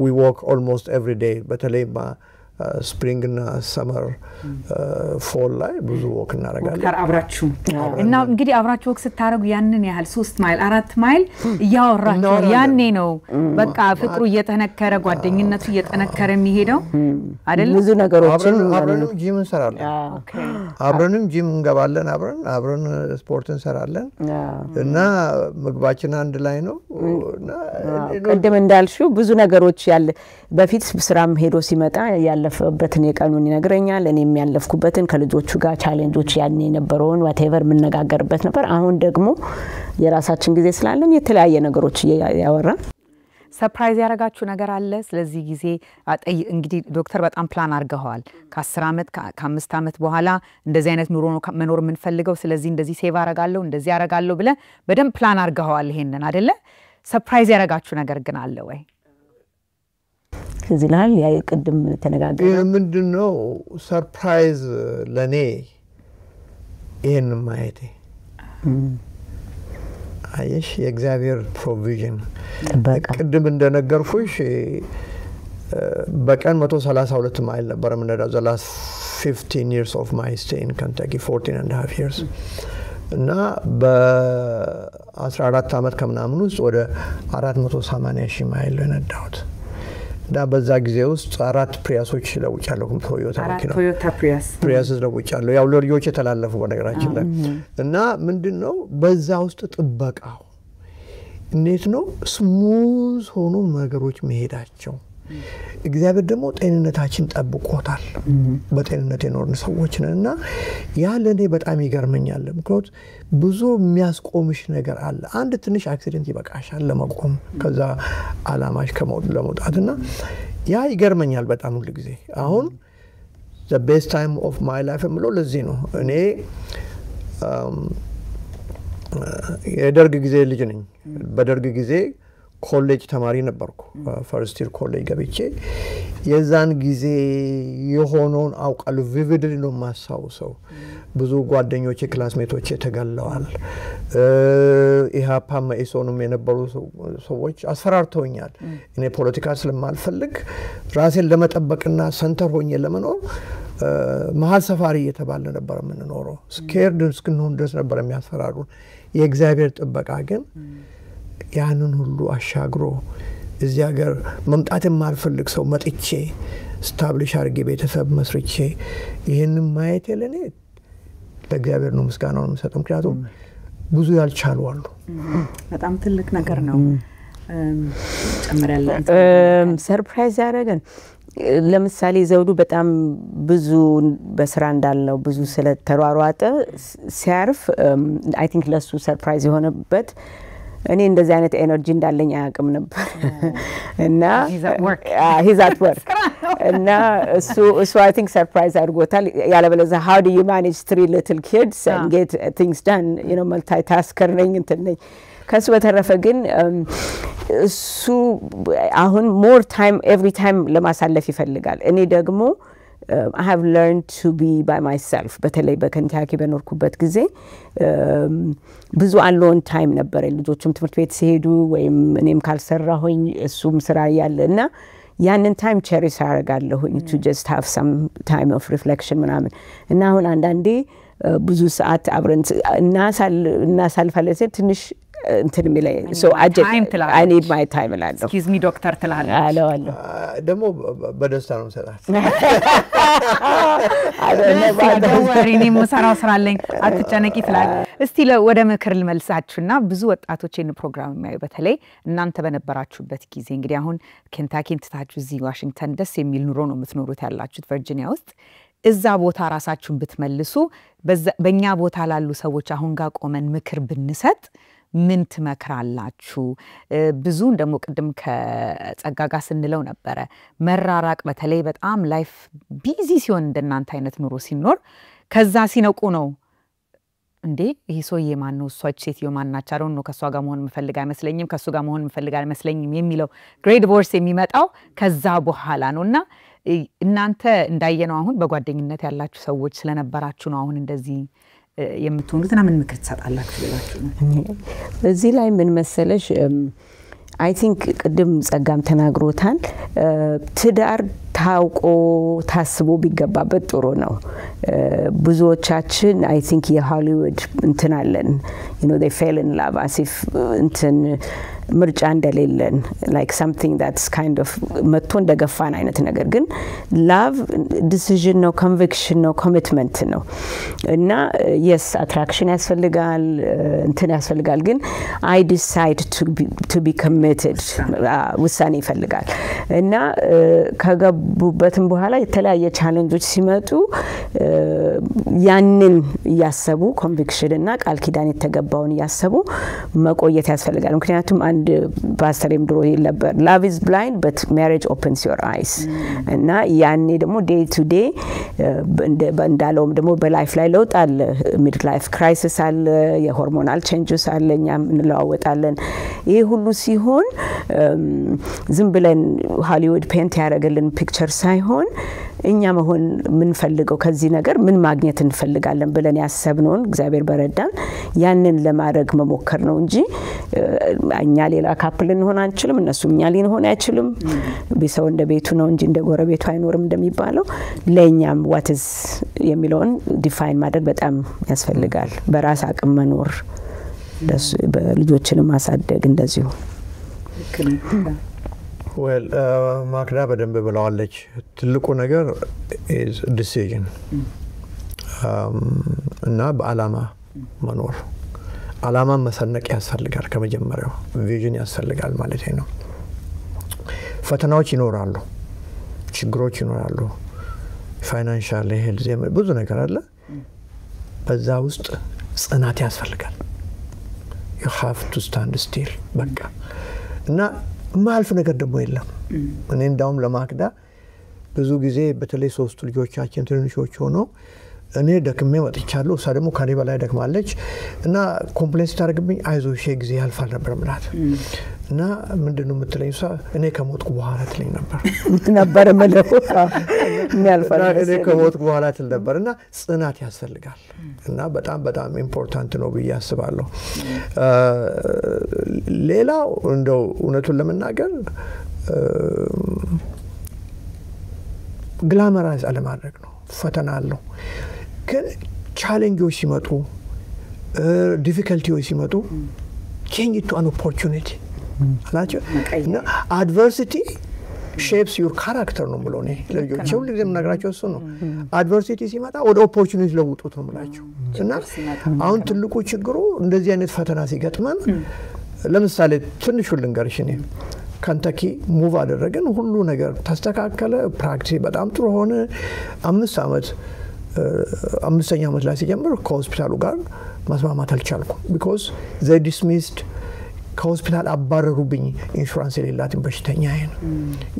we walk almost every day በተለይ spring እና summer fall ላይ ብዙ ወክ እናደርጋለን አብራችሁ እና እንግዲህ አብራችሁ ወክ ስታረጉ ያንን ያህል 3 ማይል 4 ማይል ያወራችሁ ያኔ ነው በቃ ፍቅሩ እየተነከረ ጓደኝነቱ እየተነከረ የሚሄደው አይደል ብዙ ነገሮችን አብረንም ጂም እንሰራለን አብረንም ጂም እንገባለን አብረን ስፖርት እንሰራለን እና ምግባችን አንድ ላይ ነው እና ቀደም እንዳልሽው ብዙ ነገሮች ያለ በፊት ስራም ሄዶ ሲመጣ ያለፈበትን የቀኑን ይነግረኛል እኔም ያለፍኩበትን ከልጆቹ ጋር ቻሌንጆች ያኔ ነበረውን whatever ምን ነጋገርበት ነበር አሁን ደግሞ የራሳችን ጊዜ ስላለን የተለያየ ነገሮች ያወራን ሰርፕራይዝ ያረጋችሁ ነገር አለ ስለዚህ ጊዜ እንግዲህ ዶክተር በጣም ፕላን አርገዋል ከ10 አመት ከ5 አመት በኋላ እንደዚህ አይነት ኑሮ መኖር የምንፈልገው ስለዚህ እንደዚህ ሴቭ አረጋለሁ እንደዚህ አረጋለሁ ብለ በደም ፕላን አርገዋል ይሄንን አይደለ ሰርፕራይዝ ያረጋችሁ ነገር ግን አለ ወይ እዚህ ላይ ቅድም ተነጋገረ ምንድነው ሰርፕራይዝ ለኔ ይሄን ማየቴ አይሽ የእግዚአብሔር ፕሮቪዥን ቅድም እንደነገርኩሽ በቀን 132 ማይል ነበር የምንሄደው the last 15 years of my stay in Kentucky 14 and a half years እና በ14 አመት ከምናምን ውስጥ ወደ 480 ሺህ ማይል ነዳሁት እና በዛ ጊዜ ውስጥ 4 ፕሪያሶች ለውጫለሁ ቶዮታ መኪና ቶዮታ ፕሪያስ ለውጫለሁ ያው ለልጆች የተላለፉ በነገራችን ላይ እና ምንድነው በዛ ውስጥ ጥበቃው እንዴት ነው ስሙዝ ሆኖ ነገሮች መሄዳቸው እግዚአብሔር ደግሞ ጤንነታችን ጠብቆታል በጤንነት የኖርን ሰዎች ነንና ያ ለኔ በጣም ይገርመኛል ምክንያቱም ብዙ የሚያስቆምሽ ነገር አለ አንድ ትንሽ አክሲደንት ይበቃሻል ለመቆም ከዛ አላማሽ ለመውጣትና ያ ይገርመኛል በጣም ሁሉ ጊዜ አሁን the best time of my life ምለው ለዚህ ነው እኔ የደርግ ጊዜ ልጅ ነኝ በደርግ ጊዜ ኮሌጅ ተማሪ ነበርኩ ፈርስት ይር ኮሌጅ ገብቼ የዛን ጊዜ የሆነውን አውቃለሁ ቪቪድሊ ነው ማሳውሰው ብዙ ጓደኞቼ ክላስሜቶቼ ተገለዋል ኢሃፓ ማኢሶንም የነበሩ ሰዎች አስፈራርተውኛል እኔ ፖለቲካ ስለማልፈልግ ራሴን ለመጠበቅና ሰንተር ሆኜ ለመኖር መሃል ሰፋሪ እየተባለ ነበር የምንኖረው ስኬርድ እስክንሆን ድረስ ነበር የሚያስፈራሩን የእግዚአብሔር ጥበቃ ግን ያንን ሁሉ አሻግሮ እዚህ ሀገር መምጣት የማልፈልግ ሰው መጥቼ ስታብሊሽ አድርጌ ቤተሰብ መስርቼ ይሄንን ማየት ለኔ ለእግዚአብሔር ነው ምስጋናውን የምሰጠው ምክንያቱም ብዙ ያልቻሉ አሉ በጣም ትልቅ ነገር ነው ጨምራለሁ ሰርፕራይዝ ያደረገን ለምሳሌ ዘውዱ በጣም ብዙ በስራ እንዳለው ብዙ ስለተሯሯጠ ሲያርፍ አይ ቲንክ ለሱ ሰርፕራይዝ የሆነበት እኔ እንደዚህ አይነት ኤነርጂ እንዳለኝ አያውቅም ነበር እና he's at work እና እሱ I think surprise አድርጎታል ያለበለዛ how do you manage 3 little kids and get things done you know multitasker ነኝ እንትን ነኝ ከሱ በተረፈ ግን እሱ አሁን more time every time ለማሳለፍ ይፈልጋል እኔ ደግሞ I have learned to be by myself በተለይ በከንታኪ በኖርኩበት ጊዜ ብዙ alone time ነበር ልጆችም ትምህርት ቤት ሲሄዱ ወይም እኔም ካልሰራሁኝ እሱም ስራ ያለና ያንን time cherish አደርጋለሁ to just have some time of reflection ምናምን እና አሁን አንዳንዴ ብዙ ሰዓት አብረን እናሳልፋለን ትንሽ እንትን ሚላይ so I need my time ላለው excuse me ዶክተር ትላለህ አለዋለሁ ደግሞ በደስታ ነው ሰጣት ወሬኔ መሰራው ስራለኝ አትጨነቂ ትላል እስቲ ወደ ምክር ልመልሳችሁና ብዙ ወጣቶችን ፕሮግራም የሚያዩ በተለይ እናንተ በነበራችሁበት ጊዜ እንግዲህ አሁን ኬንታኪን ትታችሁ እዚህ ዋሽንግተን ደስ የሚል ኑሮ ነው የምትኖሩት ያላችሁት ቨርጂኒያ ውስጥ እዛ ቦታ ራሳችሁን ብትመልሱ በእኛ ቦታ ላሉ ሰዎች አሁን ጋር ቆመን ምክር ብንሰጥ ምን ትመክራላችሁ ብዙ እንደሞ ቅድም ከጸጋጋ ስንለው ነበር መራራቅ በተለይ በጣም ላይፍ ቢዚ ሲሆን እንደናንተ አይነት ኑሮ ሲኖር ከዛ ሲነቁ ነው እንዴ ይሄ ሰውዬ ማን ነው እሷች ሴትዮ ማናች አሮን ነው ከሷ ጋር መሆን መፈልጋ አይመስለኝም ከሱ ጋር መሆን መፈልጋ አይመስለኝም የሚለው ግሬድ ዲቮርስ የሚመጣው ከዛ በኋላ ነውና እናንተ እንዳየነው አሁን በጓደኝነት ያላችሁ ሰዎች ስለነበራችሁ ነው አሁን እንደዚህ የምትሆኑትና ምን ምክር ትሰጣላችሁ ብላችሁ ነው እዚህ ላይ ምን መሰለሽ I think ቅድም ጸጋም ተናግሮታል ትዳር ታውቆ ታስቦ ቢገባበት ጥሩ ነው ብዙዎቻችን I think የሆሊውድ እንትን አለን you know they fell in love as if እንትን ምርጫ እንደሌለን like something that's kind of መጥቶ እንደገፋን አይነት ነገር ግን love decision ነው conviction ነው commitment ነው እና yes attraction ያስፈልጋል እንትን ያስፈልጋል ግን I decide to be committed ውሳኔ ይፈልጋል እና ከገቡበትም በኋላ የተለያየ ቻሌንጆች ሲመጡ ያንን ያሰቡ conviction እና ቃል ኪዳን የተገባውን ያሰቡ መቆየት ያስፈልጋል ምክንያቱም አንድ ፓስተርም ድሮ ይል ነበር love is blind but marriage opens your eyes እና ያኔ ደግሞ day to day እንዳለውም ደግሞ በላይፍ ላይ ለውጥ አለ ሚድ ላይፍ ክራይሲስ አለ የሆርሞናል ቼንጅስ አለ እኛም እንለዋወጣለን ይሄ ሁሉ ሲሆን ዝም ብለን ሃሊውድ ፔንት ያደረገልን ፒክቸር ሳይሆን እኛ መሆን ምን ፈልገው ከዚህ ነገር ምን ማግኘት እንፈልጋለን ብለን ያሰብነውን እግዚአብሔር በረዳን ያንን ለማድረግ መሞከር ነው እንጂ እኛ ሌላ ካፕል እንሆን አንችልም እነሱ እኛ ሊሆን አይችልም ቢሰው እንደ ቤቱ ነው እንጂ እንደ ጎረቤቱ አይኖርም እንደሚባለው ለኛም what is የሚለውን ዲፋይን ማድረግ በጣም ያስፈልጋል በራስ አቅም መኖር በልጆችንም ማሳደግ እንደዚሁ well ማክዳ በደንብ ብለዋለች ትልቁ ነገር is decision እና በአላማ መኖር አላማ መሰነቅ ያስፈልጋል ከመጀመሪያው ቪዥን ያስፈልጋል ማለት ነው ፈተናዎች ይኖራሉ ችግሮች ይኖራሉ ፋይናንሻል ሄልዝ ብዙ ነገር አለ በዛ ውስጥ ጽናት ያስፈልጋል you have to stand still በቃ እና ማልፍ ነገር ደግሞ የለም እኔ እንዳውም ለማክዳ ብዙ ጊዜ በተለይ ሶስቱ ልጆቻችን ትንሾች ሆኖ እኔ ደክሜ ወጥቻለሁ እሷ ደግሞ ከኔ በላይ ደክማለች እና ኮምፕሌክስ ታደርግብኝ አይዞሽ ጊዜ ያልፋል ነበር ማለት እና ምንድነው የምትለኝ እሷ እኔ ከሞትኩ በኋላ ትለኝ ነበር ማለት የሚያልፋል እኔ ከሞትኩ በኋላ ትል ነበርና ጽናት ያስፈልጋል እና በጣም በጣም ኢምፖርታንት ነው ብዬ አስባለሁ ሌላው እንደው እውነቱን ለመናገር ግላመራይዝ አለማድረግ ነው ፈተና አለው ግን ቻሌንጆች ሲመጡ ዲፊከልቲዎች ሲመጡ change it to an opportunity አላችሁ እና adversity shapes your character ነው ብሎ ነው ለልጆች ሁሉ ጊዜ የምነግራቸው እሱ ነው adversity ሲመጣ ወደ opportunity ለውጡት ነው ብላችሁ እና አሁን ትልቁ ችግሩ እንደዚህ አይነት ፈተና ሲገጥመን ለምሳሌ ትንሹ ልንገርሽ እኔ ካንታኪ ሙቭ አደረገን ሁሉ ነገር ተስተካከለ ፕራክቲስ በጣም ጥሩ ሆነ 5 አመት 5ኛ አመት ላይ ሲጀምር ከሆስፒታሉ ጋር ማስማማት አልቻልኩም because they dismissed ከሆስፒታል አባረሩብኝ ኢንሹራንስ የሌላትን በሽተኛ አይነ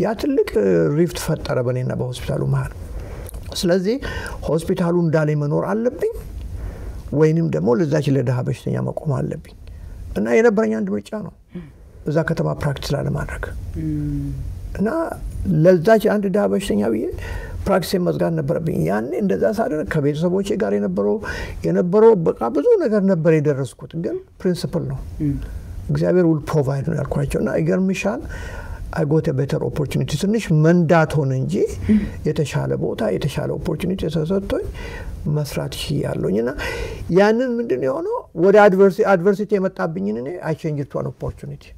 ያ ትልቅ ሪፍት ፈጠረ በኔና በሆስፒታሉ መሃል ስለዚህ ሆስፒታሉ እንዳለ መኖር አለብኝ ወይንም ደግሞ ለዛች ለደሃ በሽተኛ መቆም አለብኝ እና የነበረኝ አንድ ምርጫ ነው እዛ ከተማ ፕራክቲስ ለማድረግ እና ለዛች አንድ ደሃ በሽተኛ ብዬ ፕራክቲስ መዝጋት ነበረብኝ ያኔ እንደዛ ሳደርግ ከቤተሰቦቼ ጋር የነበረው በቃ ብዙ ነገር ነበር የደረስኩት ግን ፕሪንሲፕል ነው እግዚአብሔር will provide ነው ያልኳቸውና ይገርምሻል I got a better opportunity ትንሽ መንዳት ሆነ እንጂ የተሻለ ቦታ የተሻለ opportunity ተሰጥቶኝ መስራት ይያለኝና ያንን ምንድነው የሆነው ወደ adversity የመጣብኝን እኔ I changed it to an opportunity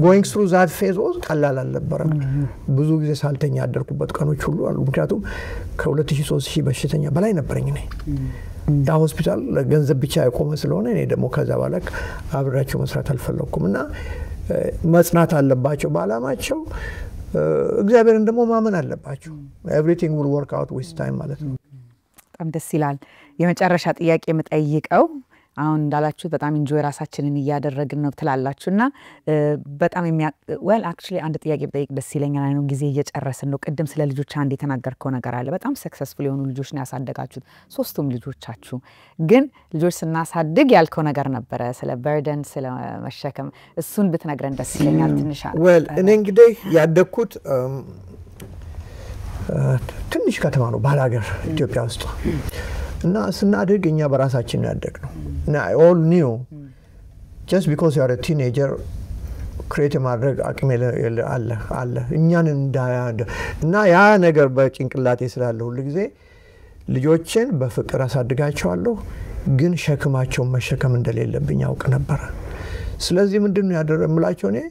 going through that phase was ቀላል አልነበረም ብዙ ጊዜ ሳልተኛ አደርኩበት ቀኖች ሁሉ አሉ ምክንያቱም ከ2000 በሽተኛ በላይ ነበርኝ እኔ ዳ ሆስፒታል ለገንዘብ ብቻ ያቆመ ስለሆነ እኔ ደግሞ ከዛ በኋላ አብራቸው መስራት አልፈለኩም እና መጽናት አለባቸው ባላማቸው እግዚአብሔርን ደግሞ ማመን አለባቸው everything will work out with time ማለት ነው በጣም ደስ ይላል የመጨረሻ ጥያቄ የምጠይቀው አሁን እንዳላችሁት በጣም ኢንጆይ ራሳችንን እያደረግን ነው ትላላችሁና በጣም well actually አንድ ጥያቄ ብጠይቅ ደስ ይለኛል ነው ጊዜ እየጨረስን ነው ቅድም ስለ ልጆች አንድ የተናገርከው ነገር አለ በጣም ሰክሰስፉል የሆኑ ልጆች ነው ያሳደጋችሁት ሶስቱም ልጆቻችሁ ግን ልጆች ስናሳድግ ያልከው ነገር ነበረ ስለ በርደን ስለ መሸከም እሱን ብትነግረን ደስ ይለኛል ትንሽ well እኔ እንግዲህ ያደኩት ትንሽ ከተማ ነው ባላገር ኢትዮጵያ ውስጥ እና ስናድግ እኛ በራሳችን ያደግነው እና I all knew just because you are a teenager create ማድረግ አቅም አለ እኛን እና ያ ነገር በጭንቅላቴ ስላለ ሁሉ ጊዜ ልጆችን በፍቅር አሳድጋቸዋለሁ ግን ሸክማቸው መሸከም እንደሌለብኝ አውቅ ነበር ስለዚህ ምንድነው ያደረምላቸው እኔ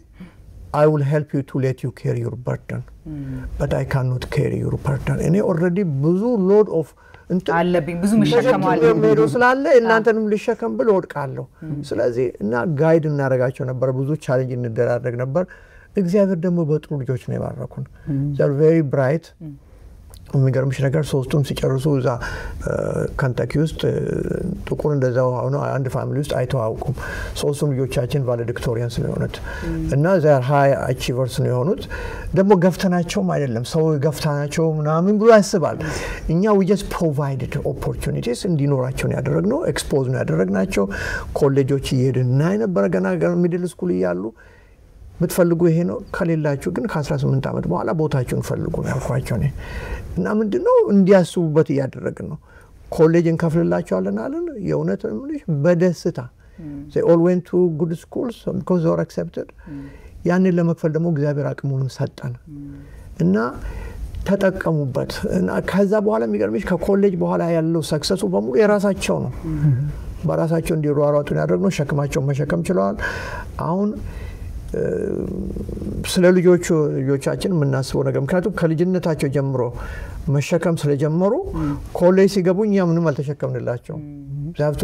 I will help you to let you carry your burden but I cannot carry your burden እኔ already ብዙ load of አለብኝ ብዙ መሸከማለሁ ሜዶ ስላለ እናንተንም ልሸከም ብለ ወድቃለሁ ስለዚህ እና ጋይድ እናረጋቸው ነበር ብዙ ቻሌንጅ እንደራረግ ነበር እግዚአብሔር ደግሞ በጥሩ ልጆች ነው ያባረኩን they are very bright የሚገርምሽ ነገር ሶስቱም ሲጨርሱ እዛ ካንታኪ ውስጥ ጥቁር እንደዛው ሆኖ አንድ ፋሚሊ ውስጥ አይተዋውቁም ሶስቱም ልጆቻችን ቫሌዲክቶሪያንስ ነው የሆኑት እና ዘ ሃይ አቺቨርስ ነው የሆኑት ደግሞ ገፍተናቸውም አይደለም ሰው ገፍታናቸው ምናምን ብሎ ያስባል እኛ we just provided opportunities እንዲኖራቸው ነው ያደረግነው ኤክስፖዝ ነው ያደረግናቸው ኮሌጆች እየሄድን ነበር ገና ሚድል ስኩል እያሉ ብትፈልጉ ይሄ ነው ከሌላችሁ ግን ከ18 ዓመት በኋላ ቦታችሁን ፈልጉ ነው ያልኳቸው ነው እና ምንድነው እንዲያስቡበት ያደረግን ነው ኮሌጅ እንከፍልላቸዋለን አለን የእውነት ምንሽ በደስታ they all went to good schools because they were accepted ያንን ለመክፈል ደግሞ እግዚአብሔር አቅሙን ሰጠን እና ተጠቀሙበት እና ከዛ በኋላ የሚገርምሽ ከኮሌጅ በኋላ ያለው ሰክሰሱ በሙሉ የራሳቸው ነው በራሳቸው እንዲሯሯጡ ያደረግነው ሸክማቸው መሸከም ችለዋል አሁን ስለ ልጆቻችን ምናስበው ነገር ምክንያቱም ከልጅነታቸው ጀምሮ መሸከም ስለጀመሩ ኮሌጅ ሲገቡኛ ምንም አልተሸከምንላቸው ዛፍቱ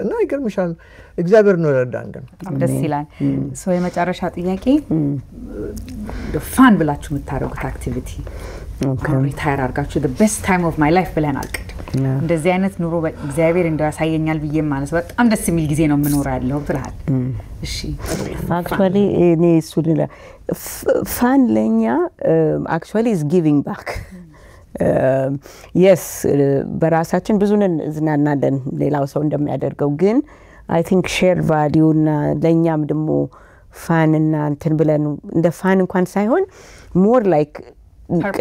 እና ይገርምሻል እግዚአብሔር ነው ረዳን ግን ደስ ይላል ሶ የመጨረሻ ጥያቄ ፋን ብላችሁ የምታደርጉት አክቲቪቲ ሪታየር አድርጋችሁ the best time of my life ብለናል ቅድም እንደዚህ አይነት ኑሮ እግዚአብሔር እንደው ያሳየኛል ብዬ ማለት በጣም ደስ የሚል ጊዜ ነው የምኖረው ያለው ብለሃል እሺ actually እኔ ሱድላ ፋን ለኛ actually is giving back yes በራሳችን ብዙ እንዝናናለን ሌላው ሰው እንደሚያደርገው ግን I think share value እና ለኛም ደግሞ ፋን እና እንትን ብለን እንደ ፋን እንኳን ሳይሆን more like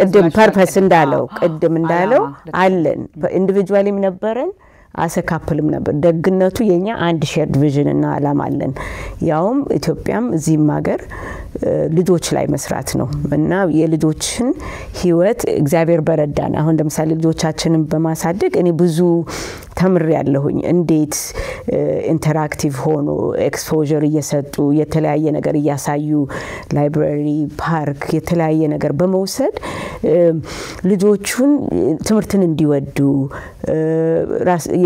ቅድም ፐርፐስ እንዳለው አለን ኢንዲቪጁዋሊም ነበረን አሰካፕልም ነበር ደግነቱ የኛ አንድ ሼርድ ቪዥን እና አላማ አለን ያውም ኢትዮጵያም እዚህም ሀገር ልጆች ላይ መስራት ነው እና የልጆችን ህይወት እግዚአብሔር በረዳን አሁን ለምሳሌ ልጆቻችንን በማሳደግ እኔ ብዙ ተምር ያለሁኝ እንዴት ኢንተራክቲቭ ሆኖ ኤክስፖዠር እየሰጡ የተለያየ ነገር እያሳዩ ላይብራሪ ፓርክ የተለያየ ነገር በመውሰድ ልጆቹን ትምርትን እንዲወዱ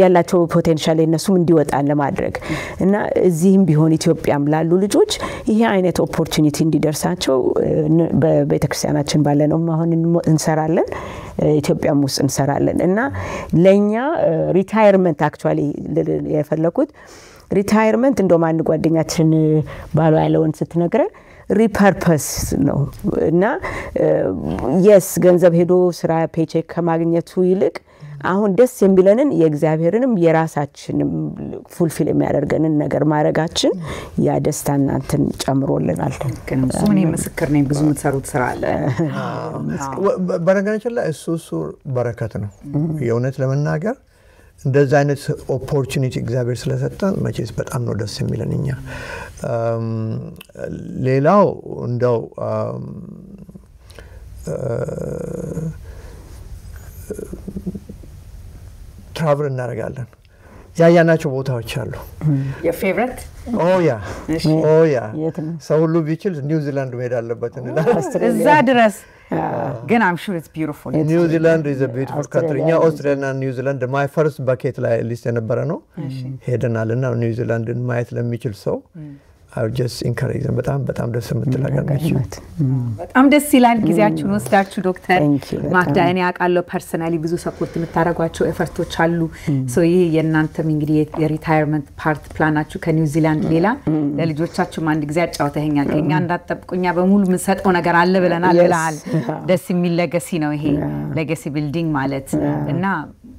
ያላቸው ፖቴንሻል እነሱም እንዲወጣን ለማድረግ እና እዚህም ቢሆን ኢትዮጵያም ላሉ ልጆች ይሄ አይነት ኦፖርቹኒቲ እንዲደርሳቸው በቤተክርስቲያናችን ባለነው አሁን እንሰራለን ኢትዮጵያም ውስጥ እንሰራለን እና ለኛ ሪታየርመንት አክቹአሊ የፈለኩት ሪታየርመንት እንደውም አንድ ጓደኛችን ባሏ ያለውን ስትነግረን ሪፐርፐስ ነው እና yes ገንዘብ ሄዶ ስራ ፔቼክ ከማግኘቱ ይልቅ አሁን ደስ የሚለንን የእግዚአብሔርንም የራሳችንም ፉልፊል የሚያደርገንን ነገር ማረጋችን ያ ደስታና እንትን ጨምሮልናል ግን ሱኔ መስክር ነኝ ብዙ ምትሰሩት ስራ አለ በረጋችን ላይ እሱ በረከት ነው የእውነት ለመናገር እንደዛ አይነት ኦፖርቹኒቲ እግዚአብሔር ስለሰጠን መቼስ በጣም ነው ደስ የሚለንኛ ሌላው እንደው ትራቨል እናደርጋለን ያያናቸው ቦታዎች አሉ your favorite ኦ ያ ሰው ሁሉ ቢችል ኒውዚላንድ መሄድ አለበት እዛ ድረስ ግን I'm sure it's beautiful New Zealand is a beautiful country ኛ Australia and New Zealand my first bucket list የነበረ ነው ሄደናልና ኒው ዚላንድን ማየት ለሚችል ሰው I just encourage them በጣም ደስ የምትላገር ነች በጣም ደስ ይላል ጊዜያችሁን ወስዳችሁ ዶክተር ማክዳኒ አቃለው ፐርሰናሊ ብዙ ሰፖርት የምታረጓቸው ኤፈርቶች አሉ ሶ ይሄ የናንተም እንግዲህ የሪታየርመንት ፓርት ፕላናችሁ ከኒው ዚላንድ ሌላ ለልጆቻችሁም አንድ ጊዜ አጫውተኸኛል ከኛ እንዳትጠብቁኛ በሙሉ ምን ሰጠው ነገር አለ ብለናል ደስ የሚል ሌጋሲ ነው ይሄ ሌጋሲ ቢልዲንግ ማለት እና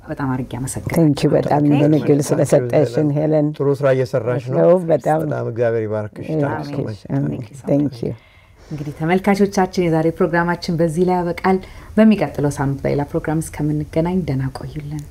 በጣም አርጋ መሰከረ Thank you በጣም እንደነገል ስለሰጠሽን ሄለን ጥሩ ስራ እየሰራሽ ነው በጣም እግዚአብሔር ይባርክሽ Thank you እንግዲህ ተመልካቾቻችን የዛሬ ፕሮግራማችን በዚህ ላይ ያበቃል በሚቀጥለው ሳምንት በሌላ ፕሮግራም እስከምንገናኝ ደህና ቆዩልን